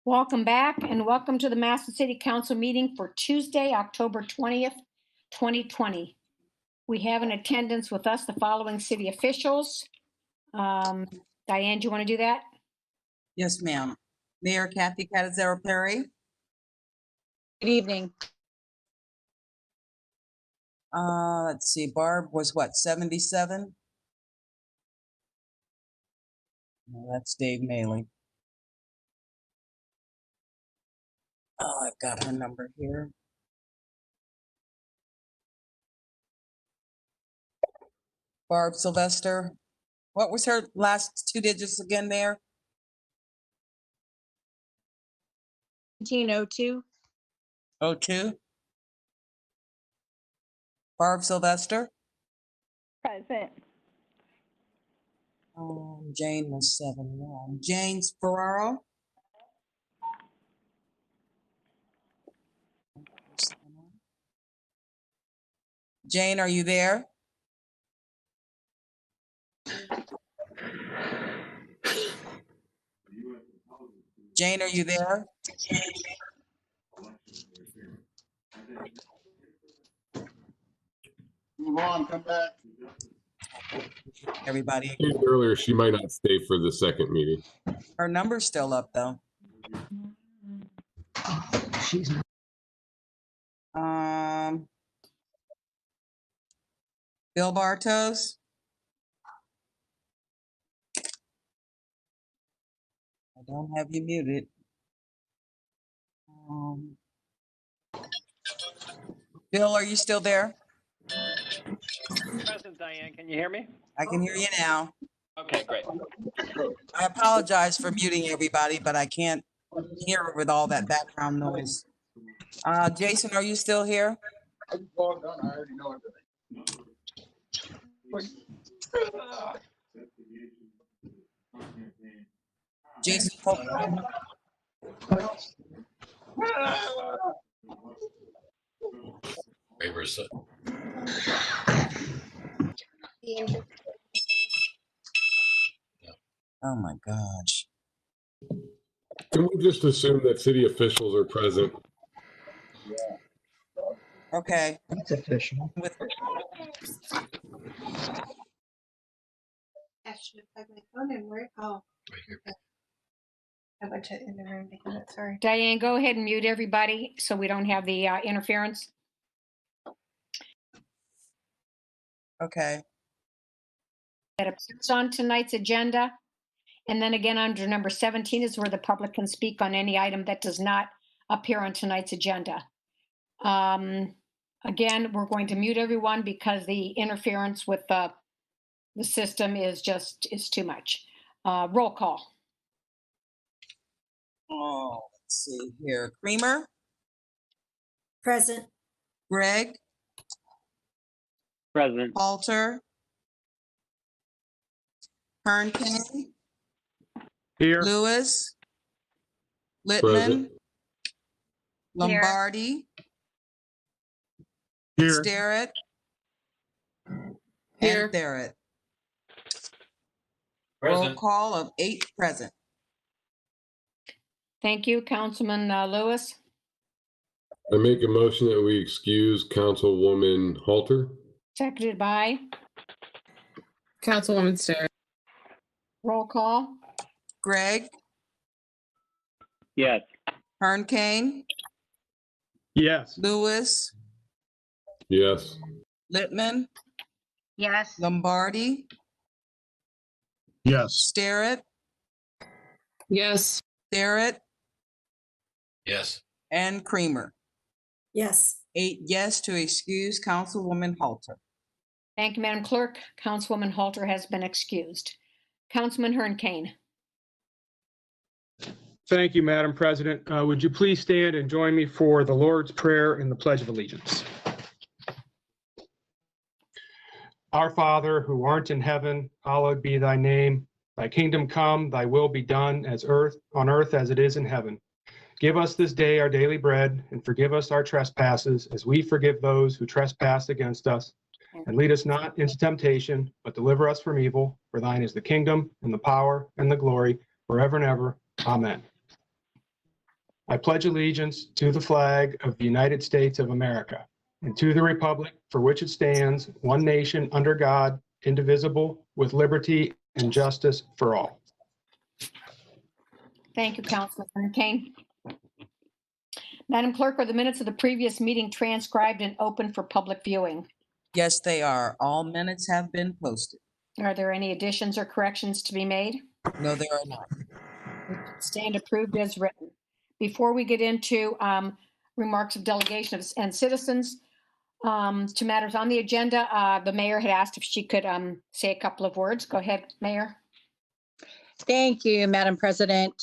Welcome back and welcome to the Madison City Council meeting for Tuesday, October 20th, 2020. We have in attendance with us the following city officials. Diane, do you want to do that? Yes, ma'am. Mayor Kathy Catazzaro Perry. Good evening. Let's see, Barb was what, 77? No, that's Dave Maley. Oh, I've got her number here. Barb Sylvester. What was her last two digits again there? 1702. 02. Barb Sylvester. Present. Jane was 71. James Ferraro. Jane, are you there? Jane, are you there? Move on, come back. Everybody. Earlier, she might not stay for the second meeting. Her number's still up though. She's Bill Bartos. I don't have you muted. Bill, are you still there? Present, Diane. Can you hear me? I can hear you now. Okay, great. I apologize for muting everybody, but I can't hear it with all that background noise. Jason, are you still here? I'm all done. I already know everything. Jason, Waivers. oh my gosh. Can we just assume that city officials are present? Okay. That's official. With Actually, I my phone and where? Oh, okay. I went to in the room to get it. Sorry. Diane, go ahead and mute everybody so we don't have the interference. okay. That appears on tonight's agenda. And then again, under number 17 is where the public can speak on any item that does not appear on tonight's agenda. Again, we're going to mute everyone because the interference with the system is too much. Roll call. Oh, let's see here. Creamer, Present. Greg, Present. Halter, Hernkane, Here. Lewis, Littman, Present. Lombardi, Here. Starrett, Here. and Barrett. Roll Present. call of 8 present. Thank you, Councilman Lewis. I make a motion that we excuse Councilwoman Halter. Seconded by Councilwoman Starrett. roll call. Greg, Yes. Hernkane, Yes. Lewis, Yes. Littman, Yes. Lombardi, Yes. Starrett, Yes. Starrett, Yes. and Creamer. Yes. 8 yes to excuse Councilwoman Halter. Thank you, Madam Clerk. Councilwoman Halter has been excused. Councilman Hernkane. Thank you, Madam President. Would you please stand and join me for the Lord's Prayer and the Pledge of Allegiance? Our Father, who art in heaven, hallowed be thy name. Thy kingdom come, thy will be done on earth as it is in heaven. Give us this day our daily bread, and forgive us our trespasses as we forgive those who trespass against us. And lead us not into temptation, but deliver us from evil. For thine is the kingdom, and the power, and the glory, forever and ever. Amen. I pledge allegiance to the flag of the United States of America and to the republic for which it stands, one nation under God, indivisible, with liberty and justice for all. Thank you, Councilman Hernkane. Madam Clerk, are the minutes of the previous meeting transcribed and open for public viewing? Yes, they are. All minutes have been posted. Are there any additions or corrections to be made? No, there are not. Stand approved as written. Before we get into remarks of delegation and citizens to matters on the agenda, the mayor had asked if she could say a couple of words. Go ahead, Mayor. Thank you, Madam President.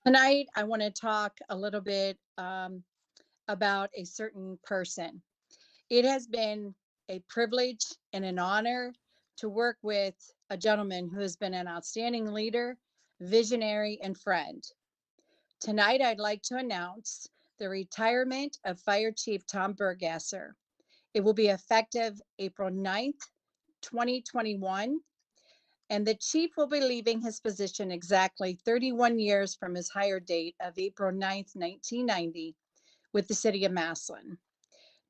Tonight, I want to talk a little bit about a certain person. It has been a privilege and an honor to work with a gentleman who has been an outstanding leader, visionary, and friend. Tonight, I'd like to announce the retirement of Fire Chief Tom Burgasser. It will be effective April 9th, 2021. And the chief will be leaving his position exactly 31 years from his hire date of April 9th, 1990 with the City of Massillon.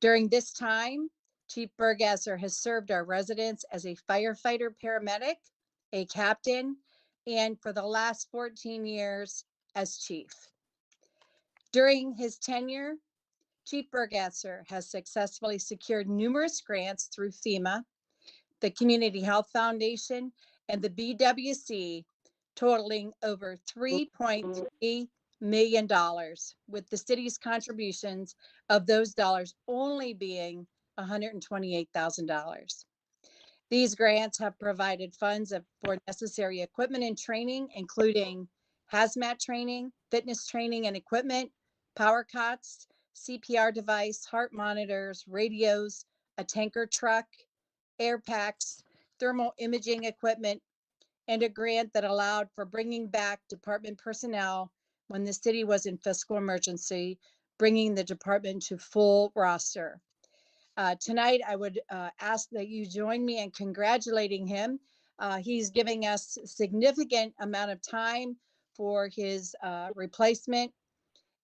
During this time, Chief Burgasser has served our residents as a firefighter paramedic, a captain, and for the last 14 years as chief. During his tenure, Chief Burgasser has successfully secured numerous grants through FEMA, the Community Health Foundation, and the BWC, totaling over $3.3 million, with the city's contributions of those dollars only being $128,000. These grants have provided funds for necessary equipment and training, including hazmat training, fitness training and equipment, power cots, CPR device, heart monitors, radios, a tanker truck, air packs, thermal imaging equipment, and a grant that allowed for bringing back department personnel when the city was in fiscal emergency, bringing the department to full roster. Tonight, I would ask that you join me in congratulating him. He's giving us a significant amount of time for his replacement,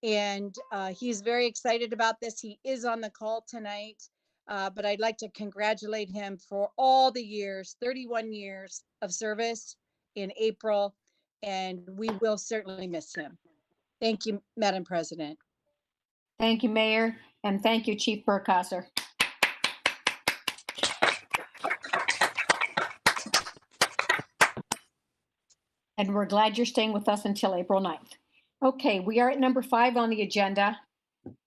and he's very excited about this. He is on the call tonight, but I'd like to congratulate him for all the years, 31 years of service in April, and we will certainly miss him. Thank you, Madam President. Thank you, Mayor, and thank you, Chief Burkhauser. And we're glad you're staying with us until April 9th. Okay, we are at number 5 on the agenda,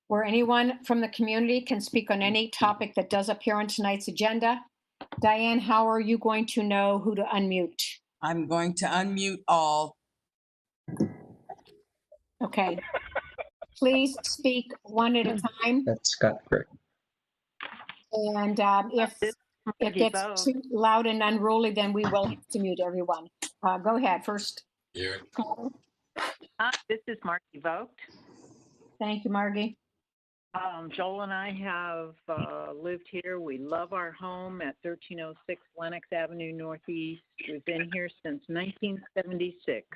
where anyone from the community can speak on any topic that does appear on tonight's agenda. Diane, how are you going to know who to unmute? I'm going to unmute all. Okay. Please speak one at a time. That's Scott. Great. And if it gets too loud and unruly, then we will have to mute everyone. Go ahead first. Here. This is Margie Vogt. Thank you, Margie. Joel and I have lived here. We love our home at 1306 Lenox Avenue Northeast. We've been here since 1976.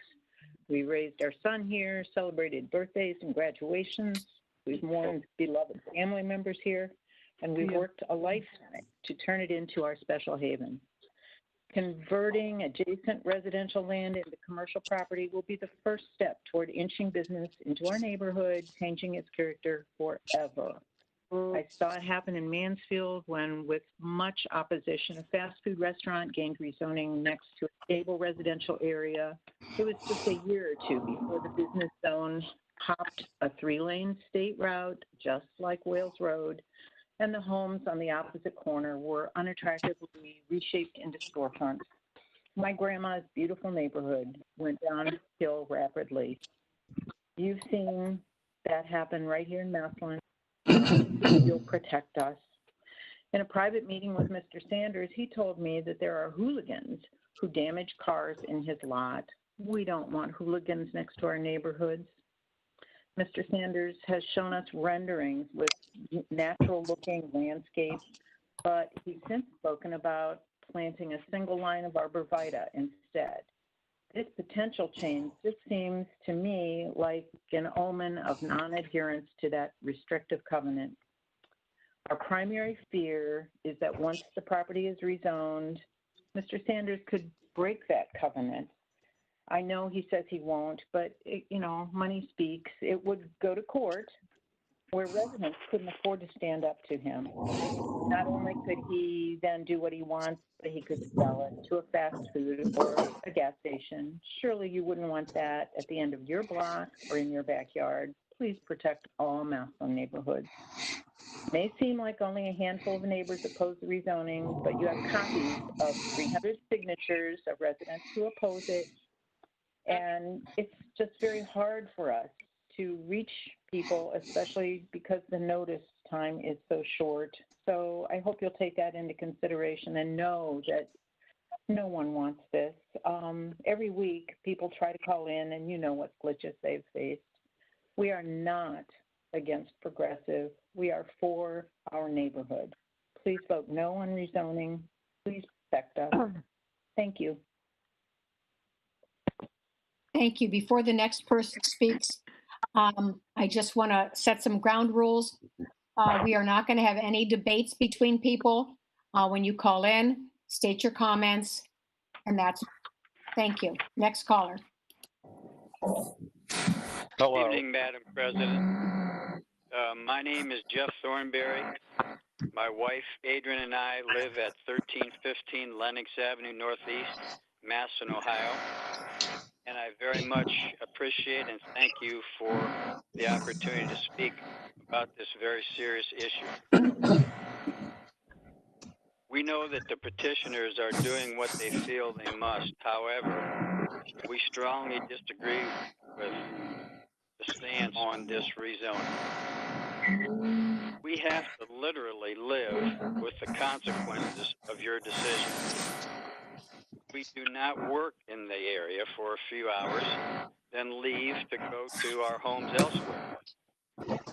We raised our son here, celebrated birthdays and graduations. We've mourned beloved family members here, and we've worked a lifetime to turn it into our special haven. Converting adjacent residential land into commercial property will be the first step toward inching business into our neighborhood, changing its character forever. I saw it happen in Mansfield when, with much opposition, a fast food restaurant gained rezoning next to a stable residential area. It was just a year or two before the business zone hopped a 3-lane state route, just like Wales Road, and the homes on the opposite corner were unattractively reshaped into storefronts. My grandma's beautiful neighborhood went downhill rapidly. You've seen that happen right here in Massillon. You'll protect us. In a private meeting with Mr. Sanders, he told me that there are hooligans who damage cars in his lot. We don't want hooligans next to our neighborhoods. Mr. Sanders has shown us renderings with natural-looking landscapes, but he's since spoken about planting a single line of arborvitae instead. This potential change just seems to me like an omen of non-adherence to that restrictive covenant. Our primary fear is that once the property is rezoned, Mr. Sanders could break that covenant. I know he says he won't, but money speaks. It would go to court where residents couldn't afford to stand up to him. Not only could he then do what he wants, but he could sell it to a fast food or a gas station. Surely you wouldn't want that at the end of your block or in your backyard. Please protect all Massillon neighborhoods. It may seem like only a handful of neighbors oppose the rezoning, but you have copies of 300 signatures of residents who oppose it. And it's just very hard for us to reach people, especially because the notice time is so short. So I hope you'll take that into consideration and know that no one wants this. Every week, people try to call in, and you know what glitches they've faced. We are not against progressive. We are for our neighborhood. Please vote no on rezoning. Please protect us. Thank you. Thank you. Before the next person speaks, I just want to set some ground rules. We are not going to have any debates between people. When you call in, state your comments, and that's, thank you. Next caller. Good evening, Madam President. My name is Jeff Thornberry. My wife, Adrian, and I live at 1315 Lenox Avenue Northeast, Madison, Ohio. And I very much appreciate and thank you for the opportunity to speak about this very serious issue. We know that the petitioners are doing what they feel they must. However, we strongly disagree with the stance on this rezoning. We have to literally live with the consequences of your decision. We do not work in the area for a few hours, then leave to go to our homes elsewhere.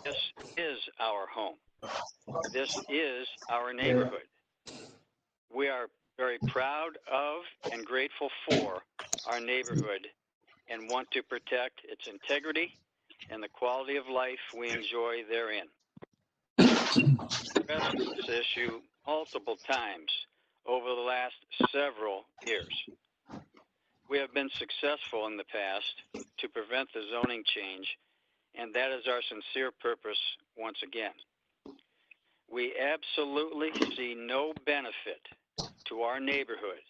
This is our home. This is our neighborhood. We are very proud of and grateful for our neighborhood and want to protect its integrity and the quality of life we enjoy therein. We've addressed this issue multiple times over the last several years. We have been successful in the past to prevent the zoning change, and that is our sincere purpose once again. We absolutely see no benefit to our neighborhood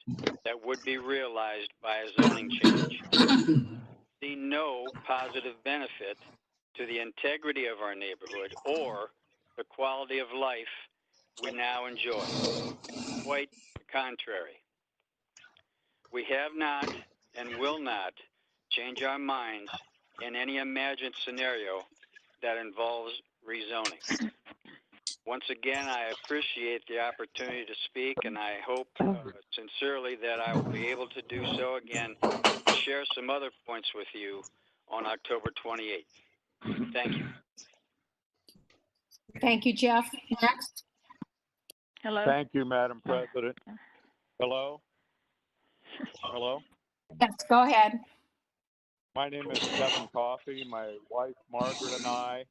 that would be realized by a zoning change. See no positive benefit to the integrity of our neighborhood or the quality of life we now enjoy. Quite the contrary. We have not and will not change our minds in any imagined scenario that involves rezoning. Once again, I appreciate the opportunity to speak, and I hope sincerely that I will be able to do so again and share some other points with you on October 28th. Thank you. Thank you, Jeff. Next. Hello. Thank you, Madam President. Hello? Hello? Yes, go ahead. My name is Kevin Coffey. My wife, Margaret, and I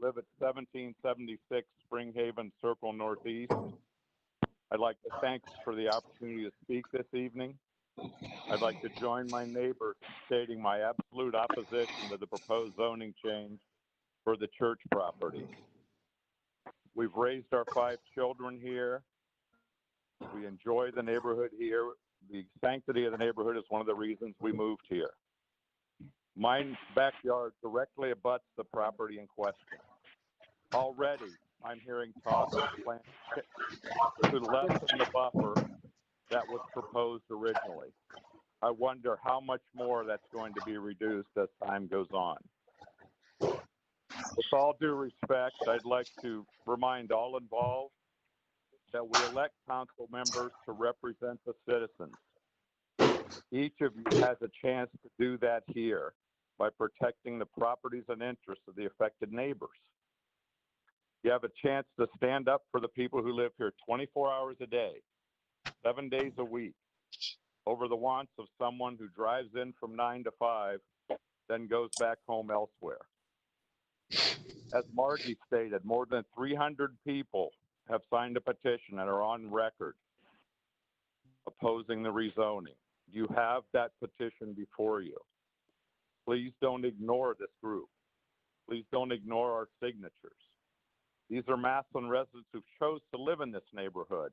live at 1776 Springhaven Circle Northeast. I'd like to thank you for the opportunity to speak this evening. I'd like to join my neighbors in stating my absolute opposition to the proposed zoning change for the church property. We've raised our 5 children here. We enjoy the neighborhood here. The sanctity of the neighborhood is one of the reasons we moved here. My backyard directly abuts the property in question. Already, I'm hearing talk of plans to lessen the buffer that was proposed originally. I wonder how much more that's going to be reduced as time goes on. With all due respect, I'd like to remind all involved that we elect council members to represent the citizens. Each of you has a chance to do that here by protecting the properties and interests of the affected neighbors. You have a chance to stand up for the people who live here 24 hours a day, 7 days a week, over the wants of someone who drives in from 9 to 5, then goes back home elsewhere. As Margie stated, more than 300 people have signed a petition and are on record opposing the rezoning. You have that petition before you. Please don't ignore this group. Please don't ignore our signatures. These are Massillon residents who chose to live in this neighborhood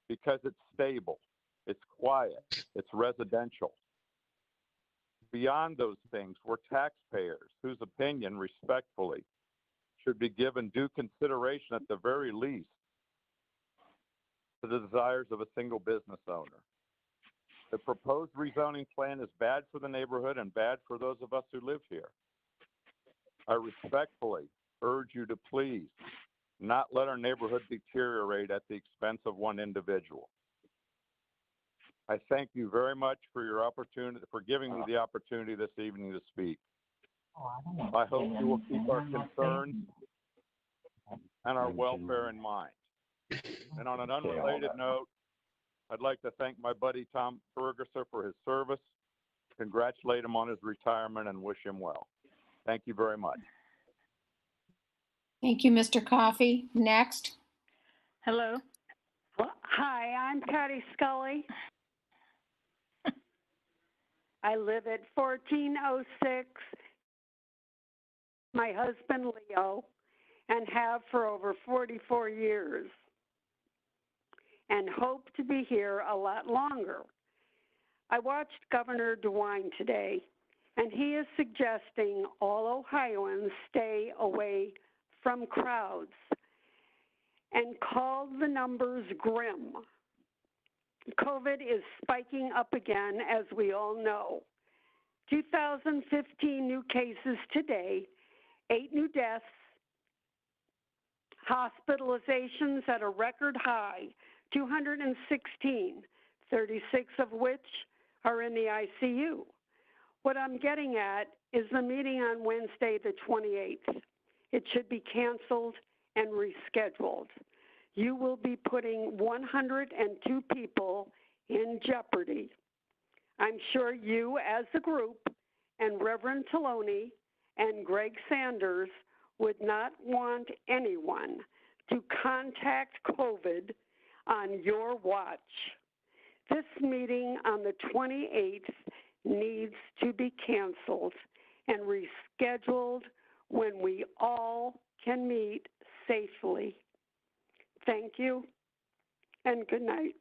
because it's stable, it's quiet, it's residential. Beyond those things, we're taxpayers whose opinion, respectfully, should be given due consideration at the very least to the desires of a single business owner. The proposed rezoning plan is bad for the neighborhood and bad for those of us who live here. I respectfully urge you to please not let our neighborhood deteriorate at the expense of one individual. I thank you very much for your opportunity, for giving me the opportunity this evening to speak. I hope you will keep our concerns and our welfare in mind. And on an unrelated note, I'd like to thank my buddy Tom Bergerser for his service, congratulate him on his retirement, and wish him well. Thank you very much. Thank you, Mr. Coffey. Next. Hello. Hi, I'm Patty Scully. I live at 1406. My husband, Leo, and have for over 44 years, and hope to be here a lot longer. I watched Governor DeWine today, and he is suggesting all Ohioans stay away from crowds and called the numbers grim. COVID is spiking up again, as we all know. 2015 new cases today, 8 new deaths, Hospitalizations at a record high, 216, 36 of which are in the ICU. What I'm getting at is the meeting on Wednesday, the 28th. It should be canceled and rescheduled. You will be putting 102 people in jeopardy. I'm sure you as a group and Reverend Taloni and Greg Sanders would not want anyone to contact COVID on your watch. This meeting on the 28th needs to be canceled and rescheduled when we all can meet safely. Thank you and good night.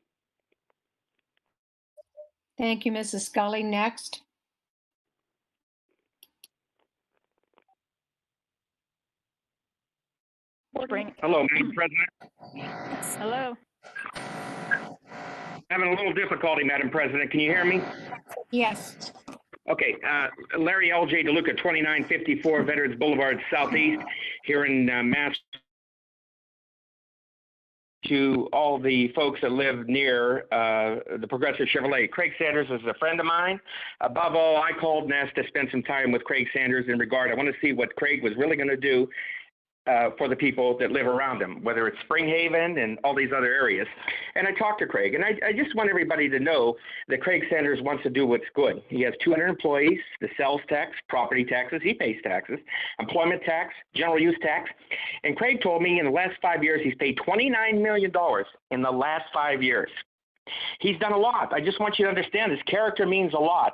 Thank you, Mrs. Scully. Next. Hello, Madam President. Hello. Having a little difficulty, Madam President. Can you hear me? Yes. Okay. Larry L.J. DeLuca, 2954 Veterans Boulevard Southeast, here in Mass. To all the folks that live near the Progressive Chevrolet. Craig Sanders is a friend of mine. Above all, I called and asked to spend some time with Craig Sanders in regard. I want to see what Craig was really going to do for the people that live around him, whether it's Spring Haven and all these other areas. And I talked to Craig, and I just want everybody to know that Craig Sanders wants to do what's good. He has 200 employees, the sales tax, property taxes, he pays taxes, employment tax, general use tax. And Craig told me in the last 5 years, he's paid $29 million in the last 5 years. He's done a lot. I just want you to understand his character means a lot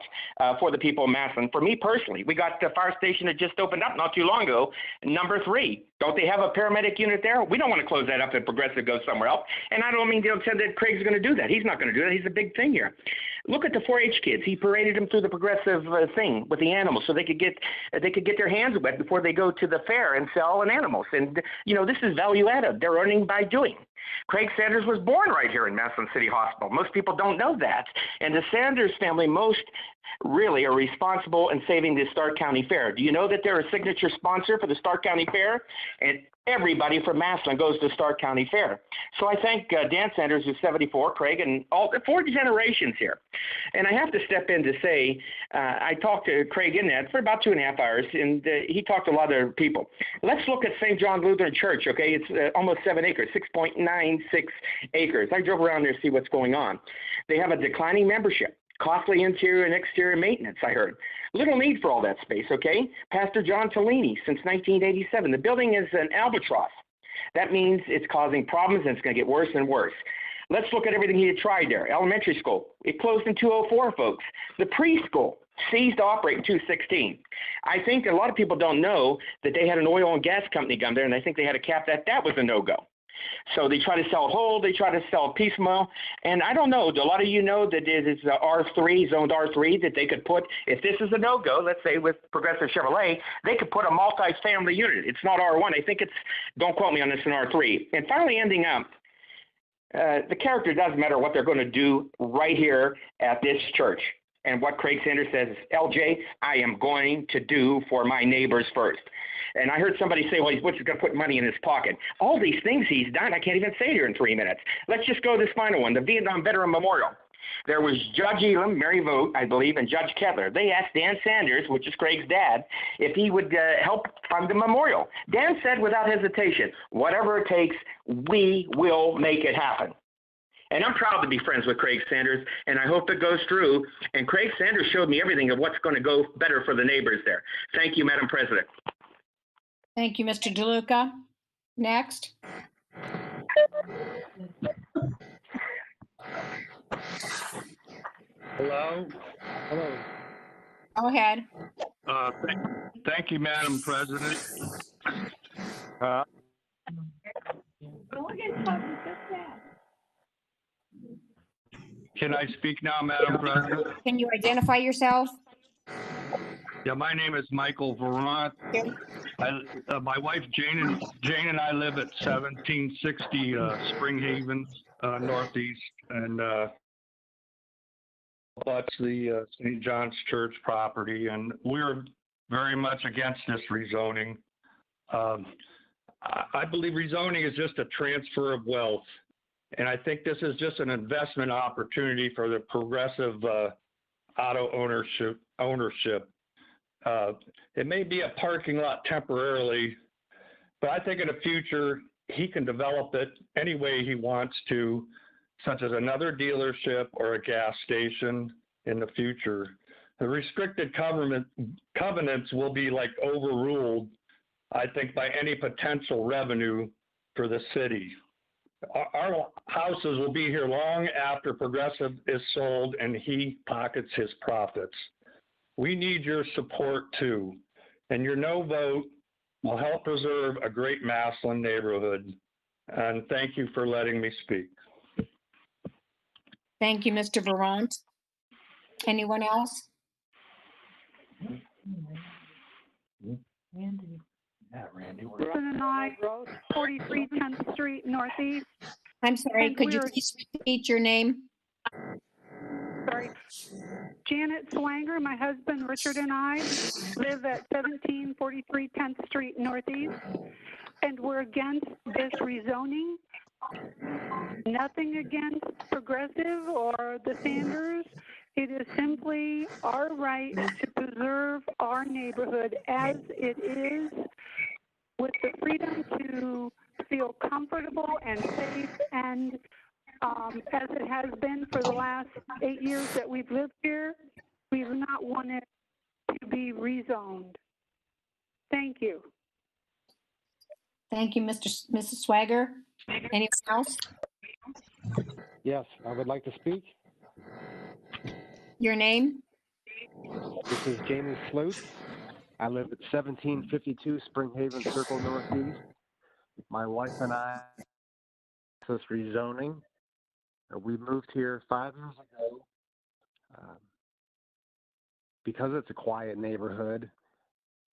for the people of Massillon. For me personally, we got the fire station that just opened up not too long ago, number 3. Don't they have a paramedic unit there? We don't want to close that up if Progressive goes somewhere else. And I don't mean to say that Craig's going to do that. He's not going to do that. He's a big thing here. Look at the 4-H kids. He paraded them through the Progressive thing with the animals so they could get their hands wet before they go to the fair and sell animals. And, you know, this is value added. They're earning by doing. Craig Sanders was born right here in Massillon City Hospital. Most people don't know that. And the Sanders family most really are responsible in saving the Stark County Fair. Do you know that they're a signature sponsor for the Stark County Fair? And everybody from Massillon goes to Stark County Fair. So I thank Dan Sanders, who's 74, Craig, and all the 4 generations here. And I have to step in to say, I talked to Craig in that for about 2.5 hours, and he talked to a lot of other people. Let's look at St. John Lutheran Church, okay? It's almost 7 acres, 6.96 acres. I drove around there to see what's going on. They have a declining membership. Costly interior and exterior maintenance, I heard. Little need for all that space, okay? Pastor John Tellini, since 1987. The building is an albatross. That means it's causing problems and it's going to get worse and worse. Let's look at everything he had tried there. Elementary school, it closed in 2004, folks. The preschool ceased to operate in 2016. I think a lot of people don't know that they had an oil and gas company come there, and I think they had a cap that was a no-go. So they try to sell it whole, they try to sell it piecemeal, and I don't know, do a lot of you know that it is R3, zoned R3, that they could put, if this is a no-go, let's say with Progressive Chevrolet, they could put a multi-family unit. It's not R1, I think it's, don't quote me on this, in R3. And finally ending up, the character doesn't matter what they're going to do right here at this church. And what Craig Sanders says is, LJ, I am going to do for my neighbors first. And I heard somebody say, well, he's going to put money in his pocket. All these things he's done, I can't even say it here in 3 minutes. Let's just go to this final one, the Vietnam Veteran Memorial. There was Judge Elam, Mary Vogt, I believe, and Judge Kettler. They asked Dan Sanders, which is Craig's dad, if he would help fund the memorial. Dan said without hesitation, whatever it takes, we will make it happen. And I'm proud to be friends with Craig Sanders, and I hope it goes through. And Craig Sanders showed me everything of what's going to go better for the neighbors there. Thank you, Madam President. Thank you, Mr. DeLuca. Next. Hello. Hello. Go ahead. Thank you, Madam President. Can I speak now, Madam President? Can you identify yourself? Yeah, my name is Michael Vermont. My wife Jane and I live at 1760 Spring Haven, Northeast, and that's the St. John's Church property, and we're very much against this rezoning. I believe rezoning is just a transfer of wealth. And I think this is just an investment opportunity for the progressive auto ownership. It may be a parking lot temporarily, but I think in the future, he can develop it any way he wants to, such as another dealership or a gas station in the future. The restricted covenants will be like overruled, I think, by any potential revenue for the city. Our houses will be here long after Progressive is sold and he pockets his profits. We need your support too, and your no vote will help preserve a great Massillon neighborhood. And thank you for letting me speak. Thank you, Mr. Veront. Anyone else? Randy. Yeah, Randy. Wilson and I, 43 10th Street Northeast. I'm sorry, And could you we're- please repeat your name? Sorry. Janet Swanger, my husband Richard and I live at 1743 10th Street Northeast, and we're against this rezoning. Nothing against Progressive or the Sanders. It is simply our right to preserve our neighborhood as it is, with the freedom to feel comfortable and safe, and as it has been for the last 8 years that we've lived here, we've not wanted to be rezoned. Thank you. Thank you, Mrs. Swagger. Anyone else? Yes, I would like to speak. Your name? This is Jamie Sloath. I live at 1752 Spring Haven Circle Northeast. My wife and I this rezoning. We moved here 5 years ago because it's a quiet neighborhood,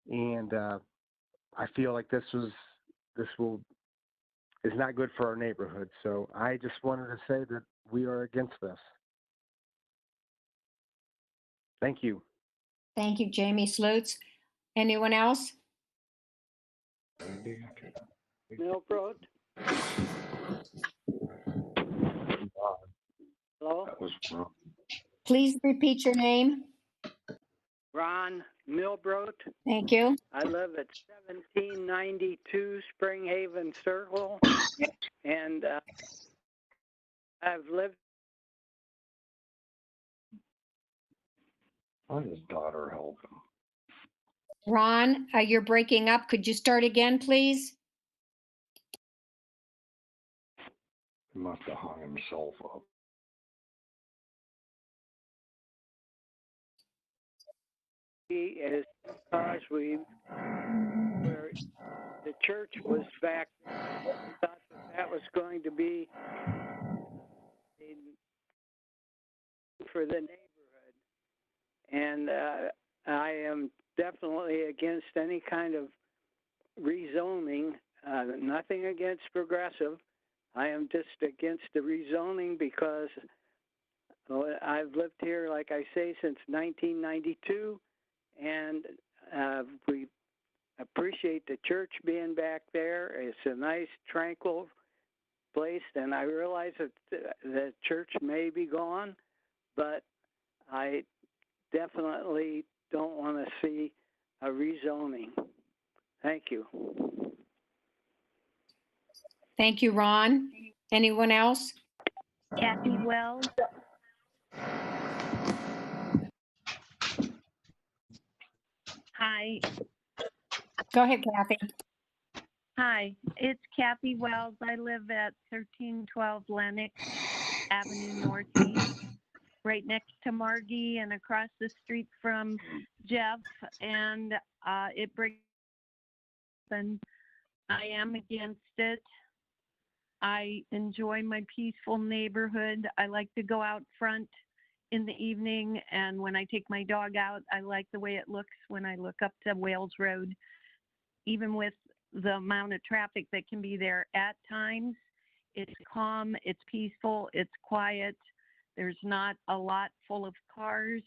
and I feel like this is not good for our neighborhood. So I just wanted to say that we are against this. Thank you. Thank you, Jamie Slutz. Anyone else? Milbrot. Hello? Please repeat your name. Ron Milbrot. Thank you. I live at 1792 Spring Haven Circle, and I've lived. Let his daughter help him. Ron, you're breaking up. Could you start again, please? He must have hung himself up. Is because where the church was back, thought that was going to be for the neighborhood, and I am definitely against any kind of rezoning. Nothing against Progressive. I am just against the rezoning because I've lived here, like I say, since 1992. And we appreciate the church being back there. It's a nice, tranquil place. And I realize that the church may be gone, but I definitely don't want to see a rezoning. Thank you. Thank you, Ron. Anyone else? Kathy Wells. Hi. Go ahead, Kathy. Hi, it's Kathy Wells. I live at 1312 Lenox Avenue Northeast, right next to Margie and across the street from Jeff. And it breaks, and I am against it. I enjoy my peaceful neighborhood. I like to go out front in the evening, and when I take my dog out, I like the way it looks when I look up to Wales Road. Even with the amount of traffic that can be there at times, it's calm, it's peaceful, it's quiet. There's not a lot full of cars.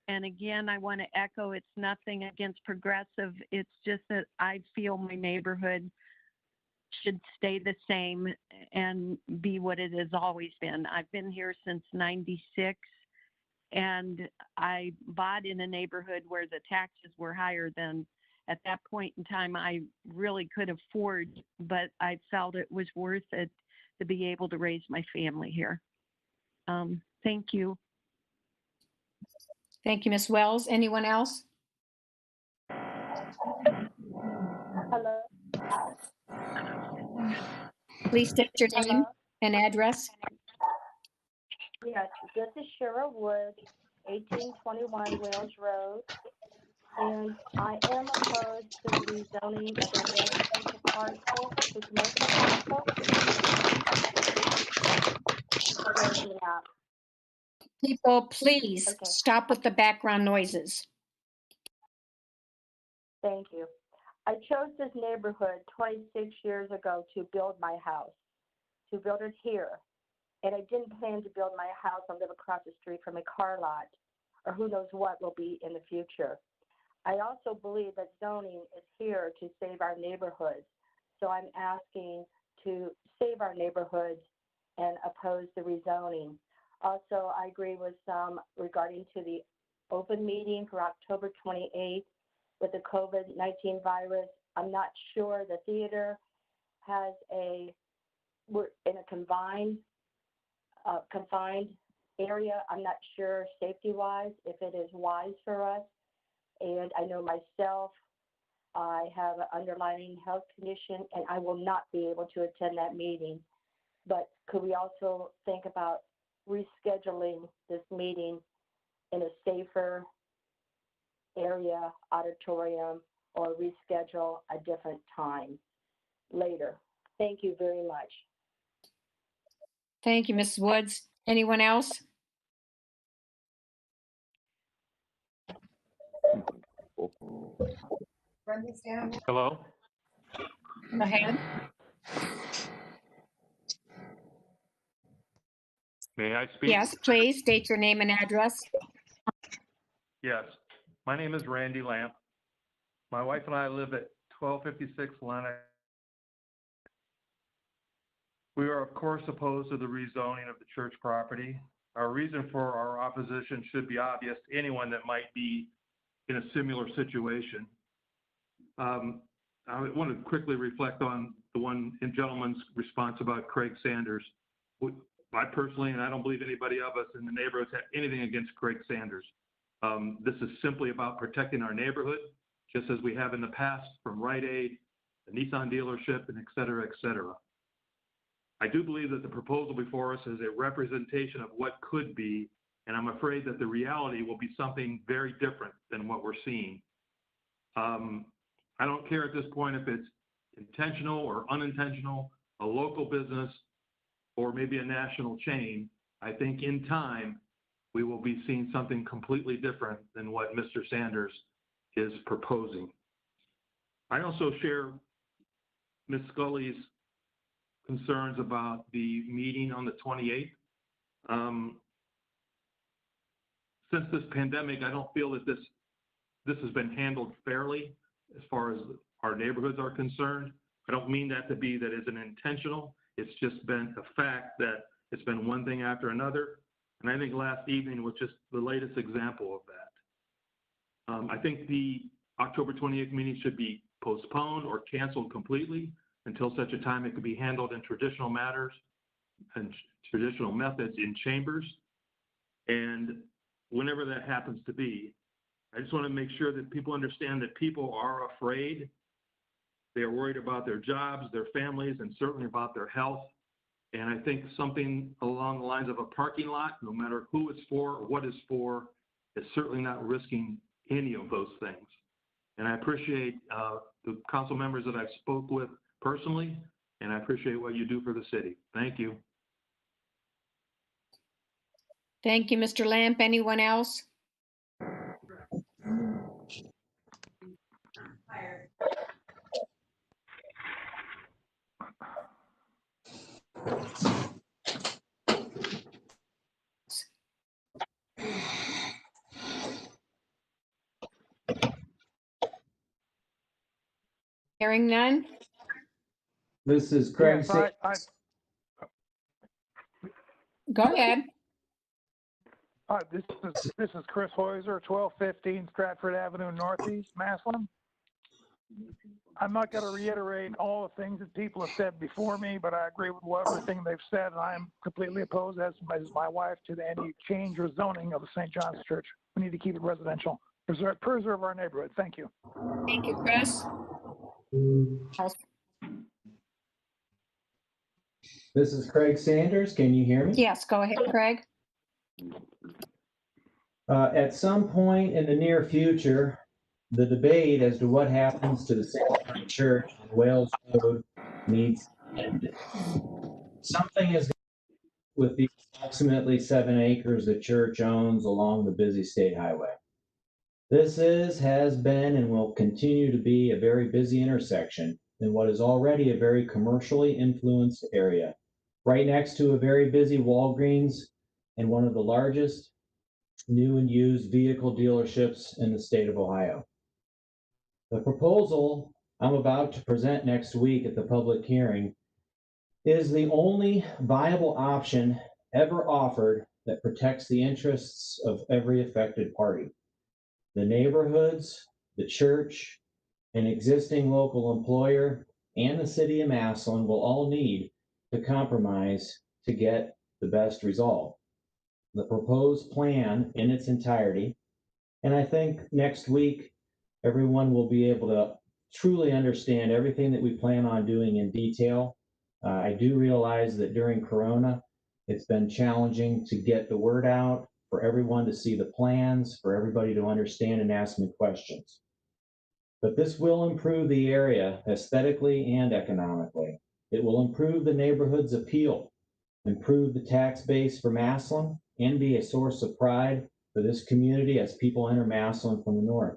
And again, I want to echo, it's nothing against Progressive. It's just that I feel my neighborhood should stay the same and be what it has always been. I've been here since '96, and I bought in a neighborhood where the taxes were higher than at that point in time I really could afford, but I felt it was worth it to be able to raise my family here. Thank you. Thank you, Ms. Wells. Anyone else? Hello. Please state your name and address. Yes, this is Cheryl Wood, 1821 Wales Road, and I am opposed to the rezoning of the residential parcel to commercial parcel. People, please Okay. stop with the background noises. Thank you. I chose this neighborhood 26 years ago to build my house, to build it here. And I didn't plan to build my house and live across the street from a car lot, or who knows what will be in the future. I also believe that zoning is here to save our neighborhoods. So I'm asking to save our neighborhoods and oppose the rezoning. Also, I agree with some regarding to the open meeting for October 28th with the COVID-19 virus. I'm not sure the theater has we're in a confined area. I'm not sure safety-wise if it is wise for us. And I know myself, I have an underlying health condition, and I will not be able to attend that meeting. But could we also think about rescheduling this meeting in a safer area, auditorium, or reschedule a different time later? Thank you very much. Thank you, Mrs. Woods. Anyone else? Hello? Go ahead. May I speak? Yes, please state your name and address. Yes. My name is Randy Lamp. My wife and I live at 1256 Lennox. We are, of course, opposed to the rezoning of the church property. Our reason for our opposition should be obvious to anyone that might be in a similar situation. I want to quickly reflect on the one gentleman's response about Craig Sanders. I personally, and I don't believe anybody of us in the neighborhoods have anything against Craig Sanders. This is simply about protecting our neighborhood, just as we have in the past from Rite Aid, the Nissan dealership, and et cetera, et cetera. I do believe that the proposal before us is a representation of what could be, and I'm afraid that the reality will be something very different than what we're seeing. I don't care at this point if it's intentional or unintentional, a local business, or maybe a national chain. I think in time, we will be seeing something completely different than what Mr. Sanders is proposing. I also share Ms. Scully's concerns about the meeting on the 28th. Since this pandemic, I don't feel that this has been handled fairly as far as our neighborhoods are concerned. I don't mean that to be that isn't intentional. It's just been a fact that it's been one thing after another. And I think last evening was just the latest example of that. I think the October 28th meeting should be postponed or canceled completely until such a time it could be handled in traditional matters and traditional methods in chambers. And whenever that happens to be, I just want to make sure that people understand that people are afraid. They are worried about their jobs, their families, and certainly about their health. And I think something along the lines of a parking lot, no matter who it's for or what it's for, is certainly not risking any of those things. And I appreciate the council members that I've spoke with personally, and I appreciate what you do for the city. Thank you. Thank you, Mr. Lamp. Anyone else? Hearing none. This is Craig. Yes, Go ahead. This is Chris Heuser, 1215 Stratford Avenue Northeast, Massillon. I'm not going to reiterate all the things that people have said before me, but I agree with everything they've said, and I am completely opposed, as my wife, to any change or zoning of the St. John's Church. We need to keep it residential. Preserve our neighborhood. Thank you. Thank you, Chris. This is Craig Sanders. Can you hear me? Yes, go ahead, Craig. At some point in the near future, the debate as to what happens to the St. John's Church on Wales Road needs to end. Something is with the approximately 7 acres the church owns along the busy state highway. This has been, and will continue to be a very busy intersection in what is already a very commercially influenced area, right next to a very busy Walgreens and one of the largest new and used vehicle dealerships in the state of Ohio. The proposal I'm about to present next week at the public hearing is the only viable option ever offered that protects the interests of every affected party. The neighborhoods, the church, an existing local employer, and the city of Massillon will all need to compromise to get the best result. The proposed plan in its entirety, and I think next week everyone will be able to truly understand everything that we plan on doing in detail. I do realize that during Corona, it's been challenging to get the word out, for everyone to see the plans, for everybody to understand and ask me questions. But this will improve the area aesthetically and economically. It will improve the neighborhood's appeal, improve the tax base for Massillon, and be a source of pride for this community as people enter Massillon from the north.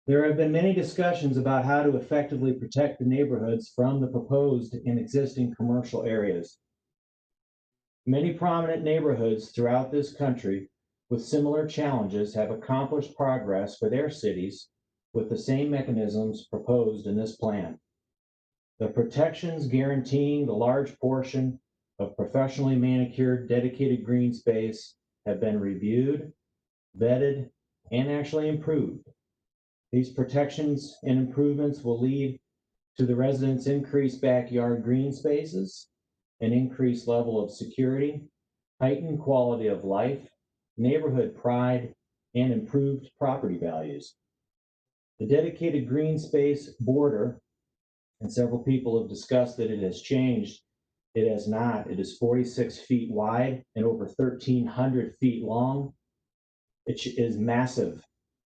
There have been many discussions about how to effectively protect the neighborhoods from the proposed and existing commercial areas. Many prominent neighborhoods throughout this country with similar challenges have accomplished progress for their cities with the same mechanisms proposed in this plan. The protections guaranteeing the large portion of professionally manicured dedicated green space have been reviewed, vetted, and actually improved. These protections and improvements will lead to the residents' increased backyard green spaces, an increased level of security, heightened quality of life, neighborhood pride, and improved property values. The dedicated green space border, and several people have discussed that it has changed. It has not. It is 46 feet wide and over 1,300 feet long. It is massive.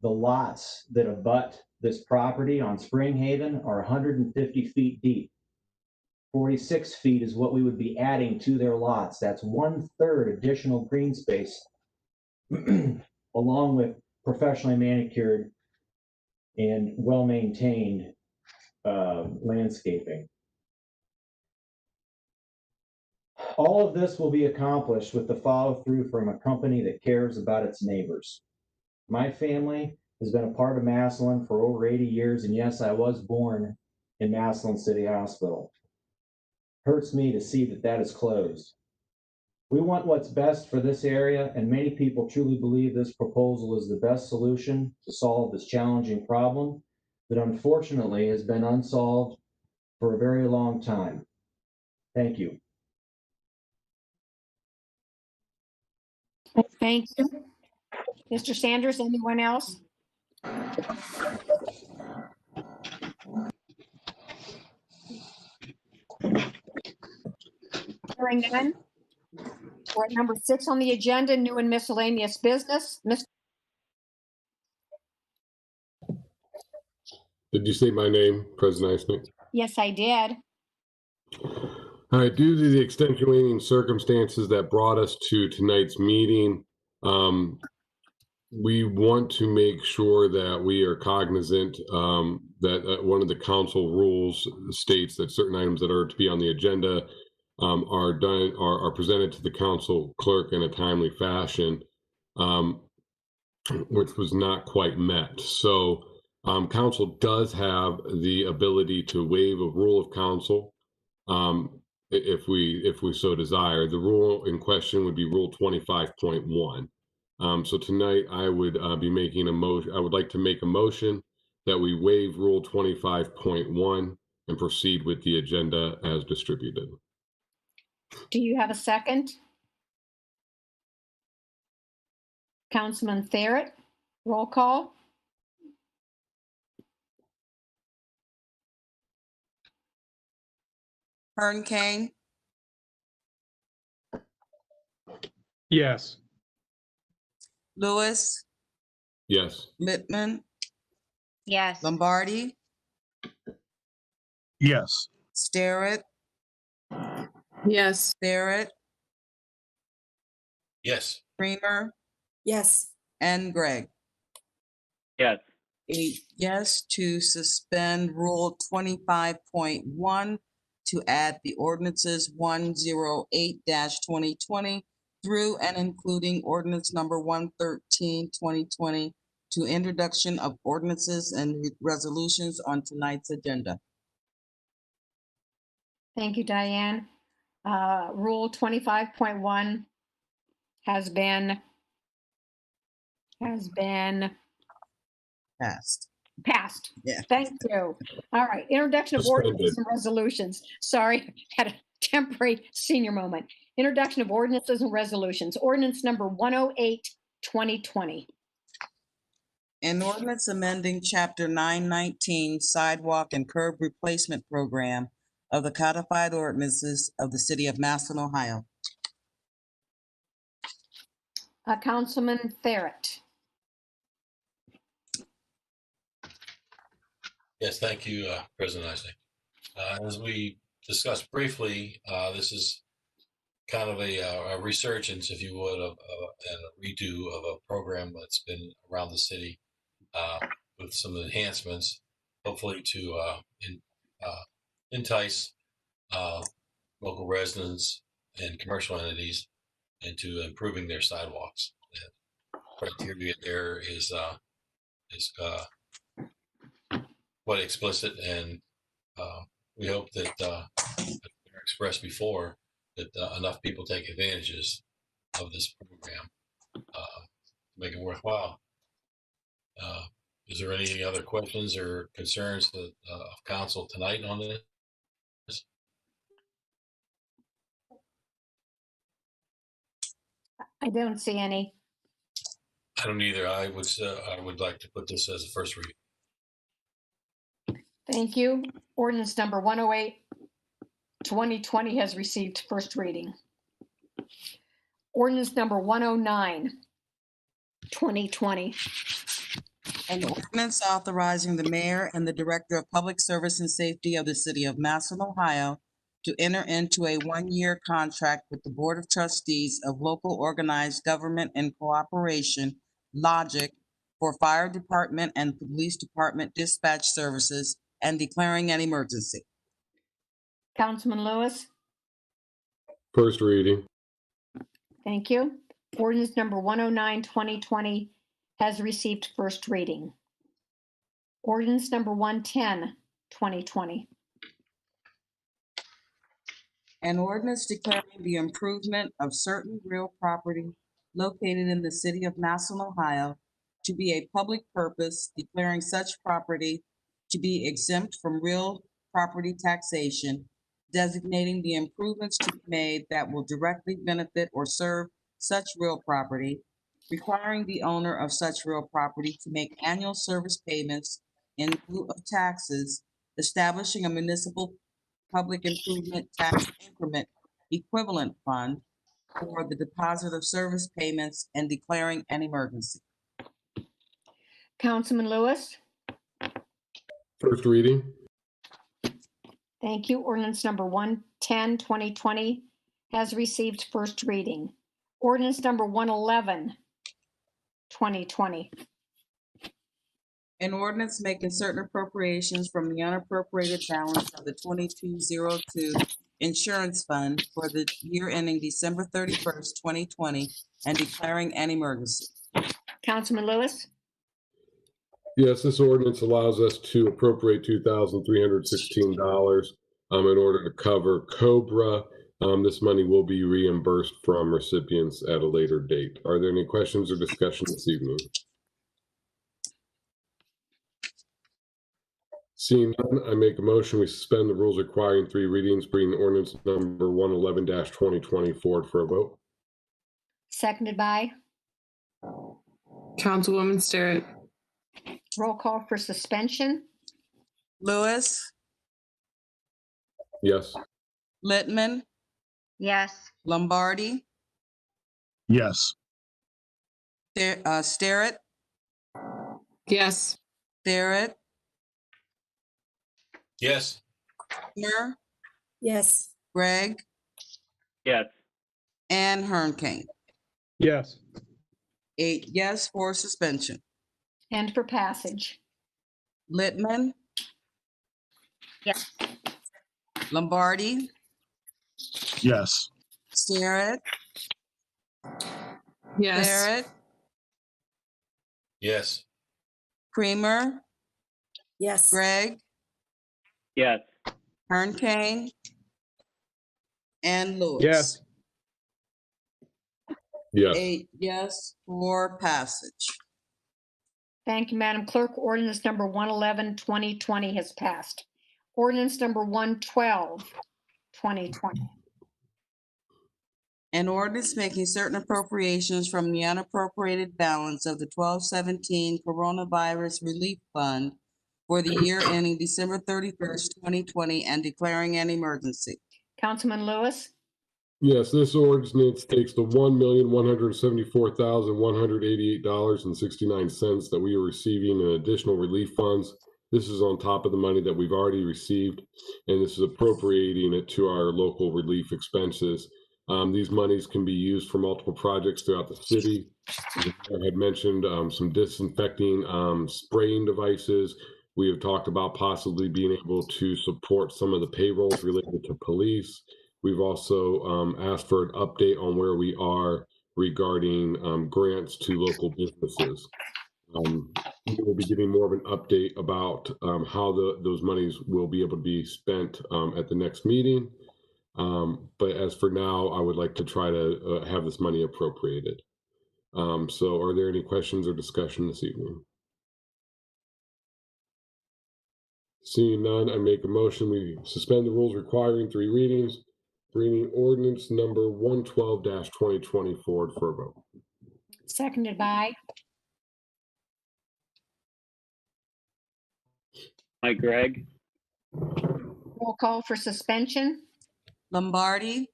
The lots that abut this property on Springhaven are 150 feet deep. 46 feet is what we would be adding to their lots. That's 1/3 additional green space, along with professionally manicured and well-maintained landscaping. All of this will be accomplished with the follow-through from a company that cares about its neighbors. My family has been a part of Massillon for over 80 years, and yes, I was born in Massillon City Hospital. Hurts me to see that that is closed. We want what's best for this area, and many people truly believe this proposal is the best solution to solve this challenging problem that unfortunately has been unsolved for a very long time. Thank you. Thank you. Mr. Sanders, anyone else? Hearing none. We're at number 6 on the agenda, new and miscellaneous business. Did you say my name, President Eisnick? Yes, I did. All right, due to the extenuating circumstances that brought us to tonight's meeting, we want to make sure that we are cognizant that one of the council rules states that certain items that are to be on the agenda are presented to the council clerk in a timely fashion, which was not quite met. So council does have the ability to waive a rule of council if we so desire. The rule in question would be Rule 25.1. So tonight I would be making a motion. I would like to make a motion that we waive Rule 25.1 and proceed with the agenda as distributed. Do you have a second? Councilman Therrett, roll call. Hearn Kane, Yes. Lewis, Yes. Littman, Yes. Lombardi, Yes. Starrett, Yes. Barrett, Yes. Creamer, Yes. and Gregg. Yes. 8 yes to suspend Rule 25.1 to add the ordinances 108-2020 through and including ordinance number 113-2020 to introduction of ordinances and resolutions on tonight's agenda. Thank you, Diane. Rule 25.1 has been Passed. passed. Yeah. Thank you. All right, introduction of ordinances and resolutions. Sorry, had a temporary senior moment. Introduction of ordinances and resolutions. Ordinance number 108-2020. An ordinance amending Chapter 919 Sidewalk and Curb Replacement Program of the Codified Ordinances of the City of Massillon, Ohio. Councilman Therrett. Yes, thank you, President Isaac. As we discussed briefly, this is kind of a resurgence, if you would, and a redo of a program that's been around the city with some enhancements, hopefully to entice local residents and commercial entities into improving their sidewalks. And criteria there is quite explicit, and we hope that expressed before that enough people take advantages of this program to make it worthwhile. Is there any other questions or concerns that, of council tonight on this? I don't see any. I don't either. I would like to put this as a first read. Thank you. Ordinance number 108-2020 has received first reading. Ordinance number 109-2020. An ordinance authorizing the mayor and the director of public service and safety of the city of Massillon, Ohio, to enter into a one-year contract with the Board of Trustees of Local Organized Government and Cooperation, Logic, for fire department and police department dispatch services and declaring an emergency. Councilman Lewis. First reading. Thank you. Ordinance number 109-2020 has received first reading. Ordinance number 110-2020. An ordinance declaring the improvement of certain real property located in the city of Massillon, Ohio, to be a public purpose, declaring such property to be exempt from real property taxation, designating the improvements to be made that will directly benefit or serve such real property, requiring the owner of such real property to make annual service payments in lieu of taxes, establishing a municipal public improvement tax increment equivalent fund for the deposit of service payments and declaring an emergency. Councilman Lewis. First reading. Thank you. Ordinance number 110-2020 has received first reading. Ordinance number 111-2020. An ordinance making certain appropriations from the unappropriated balance of the 2202 insurance fund for the year ending December 31st, 2020, and declaring an emergency. Councilman Lewis. Yes, this ordinance allows us to appropriate $2,316 in order to cover COBRA. This money will be reimbursed from recipients at a later date. Are there any questions or discussion this evening? Seeing none, I make a motion, we suspend the rules requiring 3 readings, bring ordinance number 111-2020 forward for a vote. Seconded by, Councilwoman Starrett. roll call for suspension. Lewis, Yes. Littman, Yes. Lombardi, Yes. Starrett, Yes. Starrett, Yes. Creamer, Yes. Gregg, Yes. and Hernkane. Yes. 8 yes for suspension. And for passage. Littman, Yes. Lombardi, Yes. Starrett, Yes. Starrett, Yes. Creamer, Yes. Gregg, Yes. Hernkane, and Lewis. Yes. Yes. 8 yes for passage. Thank you, Madam Clerk. Ordinance number 111-2020 has passed. Ordinance number 112-2020. An ordinance making certain appropriations from the unappropriated balance of the 1217 Coronavirus Relief Fund for the year ending December 31st, 2020, and declaring an emergency. Councilman Lewis, Yes, this ordinance takes the $1,174,188.69 that we are receiving in additional relief funds. This is on top of the money that we've already received, and this is appropriating it to our local relief expenses. These monies can be used for multiple projects throughout the city. I had mentioned some disinfecting spraying devices. We have talked about possibly being able to support some of the payrolls related to police. We've also asked for an update on where we are regarding grants to local businesses. We will be getting more of an update about how those monies will be able to be spent at the next meeting. But as for now, I would like to try to have this money appropriated. So are there any questions or discussion this evening? Seeing none, I make a motion, we suspend the rules requiring 3 readings, bringing ordinance number 112-2020 forward for a vote. seconded by, Hi, Greg. roll call for suspension. Lombardi,